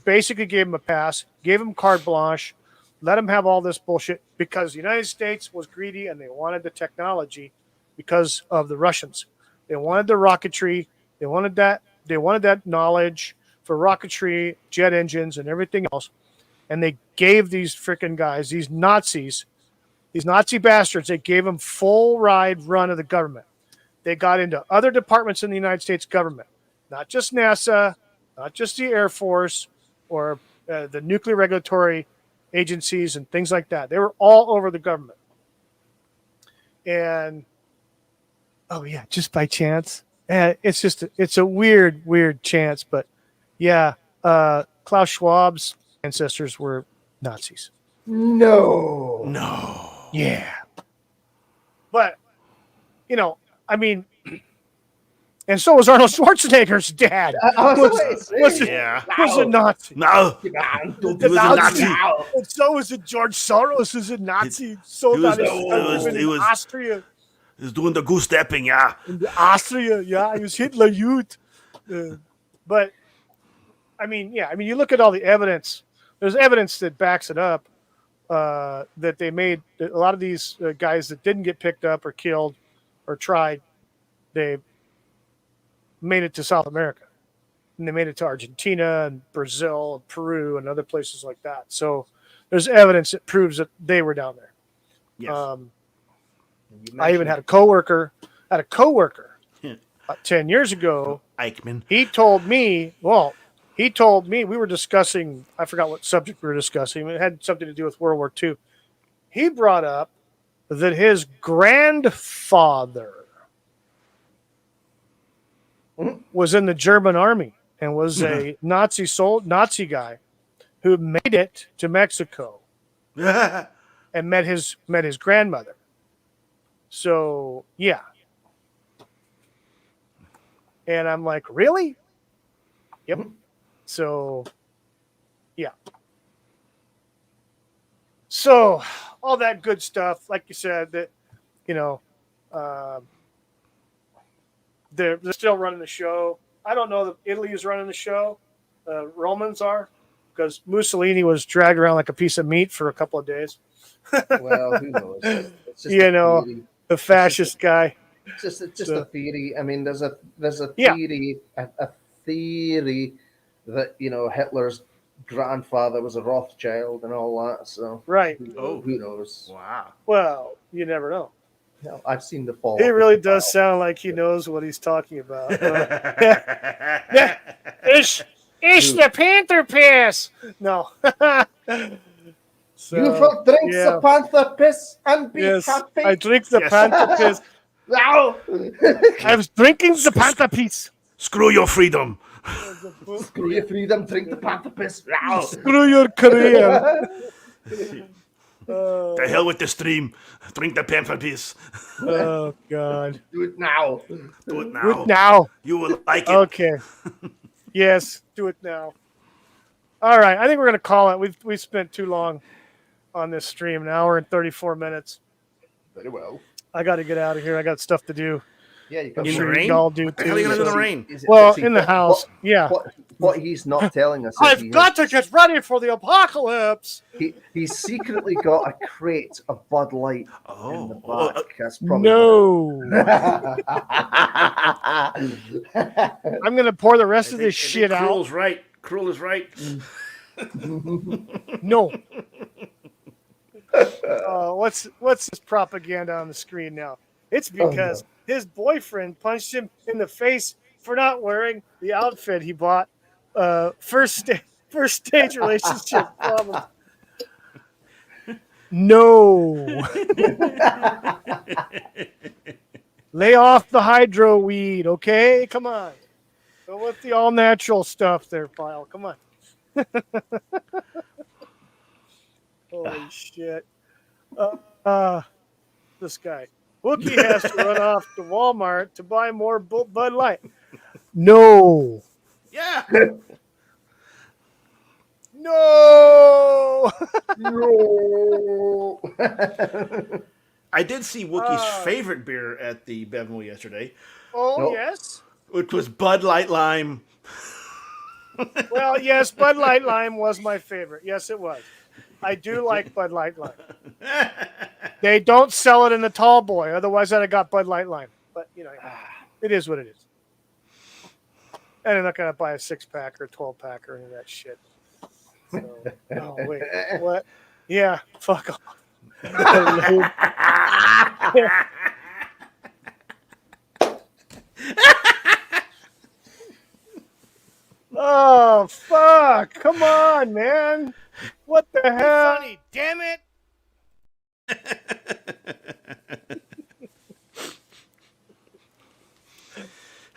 basically gave them a pass, gave them carte blanche, let them have all this bullshit because the United States was greedy and they wanted the technology because of the Russians. They wanted the rocketry. They wanted that knowledge for rocketry, jet engines, and everything else. And they gave these freaking guys, these Nazi bastards, they gave them full ride run of the government. They got into other departments in the United States government, not just NASA, not just the Air Force or the nuclear regulatory agencies and things like that. They were all over the government. And Oh yeah, just by chance. It's a weird chance, but yeah, Klaus Schwab's ancestors were Nazis. No. No. Yeah, but I mean, and so was Arnold Schwarzenegger's dad. I was Was about to say. was, Yeah. was a Nazi. No. Don't He was a Nazi. And so was it George Soros is a Nazi. Sold out his country in Austria. He's doing the goose stepping, yeah. In Austria, yeah, he was Hitler Youth. But I mean, you look at all the evidence. There's evidence that backs it up. That they made a lot of these guys that didn't get picked up or killed or tried, they made it to South America, and they made it to Argentina and Brazil and Peru and other places like that. So there's evidence that proves that they were down there. Yes. I even had a coworker 10 years ago. Eichmann. He told me we were discussing, I forgot what subject we were discussing. It had something to do with World War II. He brought up that his grandfather was in the German army and was a Nazi guy who made it to Mexico and met his grandmother. So, yeah. And I'm like, really? Yep. So, yeah. So, all that good stuff, like you said, that, they're still running the show. I don't know that Italy is running the show. Romans are, because Mussolini was dragged around like a piece of meat for a couple of days. Well, who knows? It's just the fascist guy. It's just a theory. I mean, there's a theory, a theory that Hitler's grandfather was a Rothschild and all that. So right. Who knows? Wow. Well, you never know. No, I've seen the fall. He really does sound like he knows what he's talking about. Ish the Panther piss. No. So, you will drink the Panther piss and be happy. I drink the Panther piss. Wow. I was drinking the Panther piss. Screw your freedom. Screw your freedom. Drink the Panther piss. Wow. Screw your career. The hell with the stream. Drink the panther piss. Oh, God. Do it now. Do it now. Do it now. You will like it. Okay. Yes, do it now. All right. I think we're going to call it. We've spent too long on this stream, an hour and 34 minutes. Very well. I got to get out of here. I got stuff to do. Yeah, you in the rain? Y'all do What the hell are you going to do in the rain? Well, in the house. Yeah. What he's not telling us is I've got to get ready for the apocalypse. He's secretly got a crate of Bud Light in the back. That's probably I'm going to pour the rest of this shit out. Cruel is right. No. What's this propaganda on the screen now? It's because his boyfriend punched him in the face for not wearing the outfit he bought. First stage relationship problem. No. Lay off the hydro weed, okay? Come on. Go with the all natural stuff there, Pyle. Come on. Holy shit. This guy. Wookie has to run off to Walmart to buy more Bud Light. No. Yeah. No. No. I did see Wookie's favorite beer at the Bevmo yesterday. Oh, yes? Which was Bud Light Lime. Well, yes, Bud Light Lime was my favorite. Yes, it was. I do like Bud Light Lime. They don't sell it in the tall boy. Otherwise, I'd have got Bud Light Lime. But, it is what it is. And I'm not going to buy a 6-pack or a 12-pack or any of that shit. So, oh, wait. What? Yeah, fuck off. Oh, fuck. Come on, man. What the hell? Funny, damn it.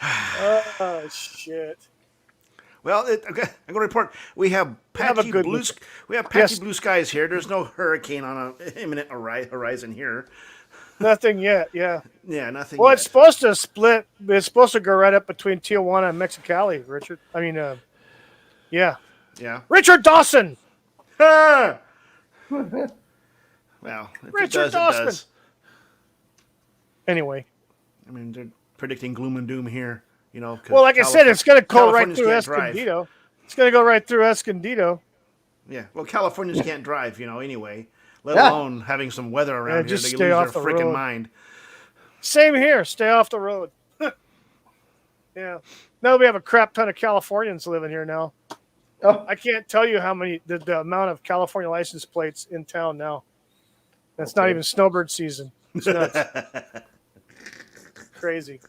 Oh shit! Well, I'm going to report we have Have a patchy good blue. week. We have patchy Yes. blue skies here. There's no hurricane on an imminent horizon here. Nothing yet. Yeah. Yeah, nothing Well, yet. it's supposed to split. It's supposed to go right up between Tijuana and Mexicali, Richard. I mean, yeah. Yeah. Richard Dawson. Ah! Well, if Richard it does, Dawson. it does. Anyway. I mean, they're predicting gloom and doom here. You know. 'Cause Well, like I said, it's going to go right Californians through can't drive. Escondido. It's going to go right through Escondido. Yeah. Well, Californians can't drive, anyway. Let Yeah. alone having some weather around here. just They stay lose off their the freaking road. mind. Same here. Stay off the road. Yeah. Now we have a crap ton of Californians living here now. Oh, I can't tell you how many the amount of California license plates in town now. That's not Okay. even snowbird season. It's nuts. Crazy.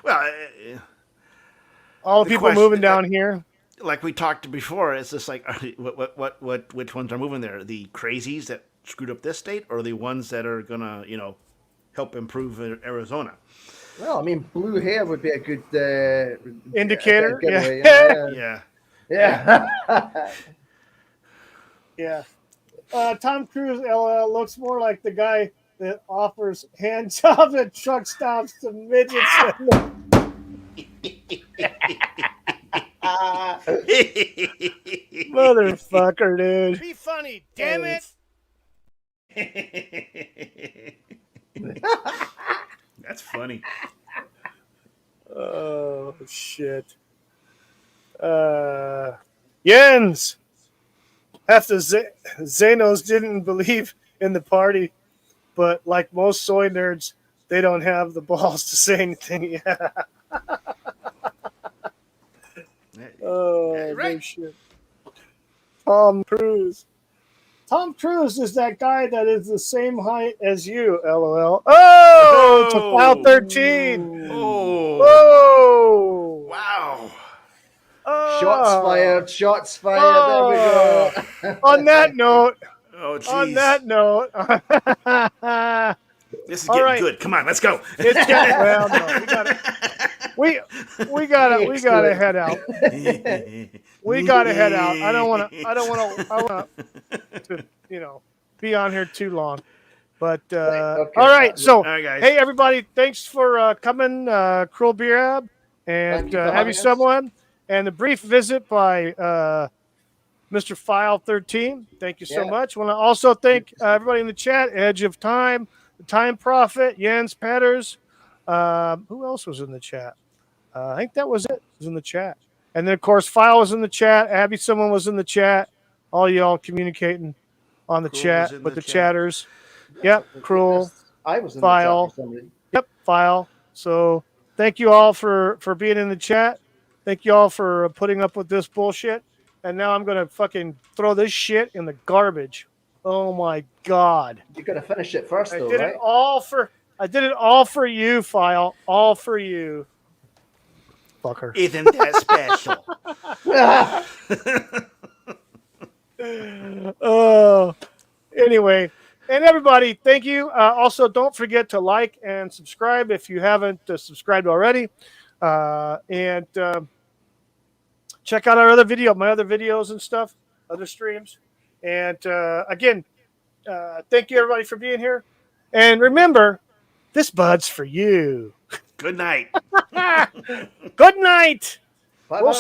Well, All the The people question- moving down here. like we talked before, it's just like which ones are moving there? The crazies that screwed up this state, or the ones that are gonna help improve Arizona? well, I mean, blue hair would be a good Indicator, giveaway, yeah. Yeah. yeah. Yeah. Tom Cruise LL looks more like the guy that offers hand jobs at truck stops to midgets. Motherfucker, dude. Be funny, damn it. That's funny. Oh, shit. Jens. Half the Zanos didn't believe in the party, but like most soy nerds, they don't have the balls to say anything. Yeah. Oh, Yeah, you're right. no shit. Tom Cruise. Tom Cruise is that guy that is the same height as you, LOL. Oh, it's a file 13. Oh. Whoa. Wow. Oh. Shots fired. Shots fired. There we go. On that note, Oh, jeez. on that note, This is All getting right. good. Come on, let's go. it's got, well, no, we gotta head out. We gotta head out. I don't want to be on here too long. But Okay. all right, so All right, guys. hey everybody, thanks for coming, Crual Birab, and Thank you for have having you us. someone, and a brief visit by Mr. File 13. Thank you so Yeah. much. Want to also thank everybody in the chat, Edge of Time, the Time Prophet, Jens Petters. Who else was in the chat? I think that was it. Was in the chat, and then of course File was in the chat. Abby, someone was in the chat. All y'all communicating on the Cruel was chat in with the the chat. chatters. Yep, Cruel. I was in File. the chat for some reason. Yep, File. So thank you all for being in the chat. Thank you all for putting up with this bullshit. And now I'm gonna fucking throw this shit in the garbage. Oh my god! You're gonna finish it first, I though, did right? it all for. I did it all for you, File. All for you, fucker. Isn't that special? Oh, anyway, and everybody, thank you. Also, don't forget to like and subscribe if you haven't subscribed already, and check out our other video, my other videos and stuff, other streams. And again, thank you everybody for being here. And remember, this bud's for you. Good night. Good night. Bye-bye. We'll see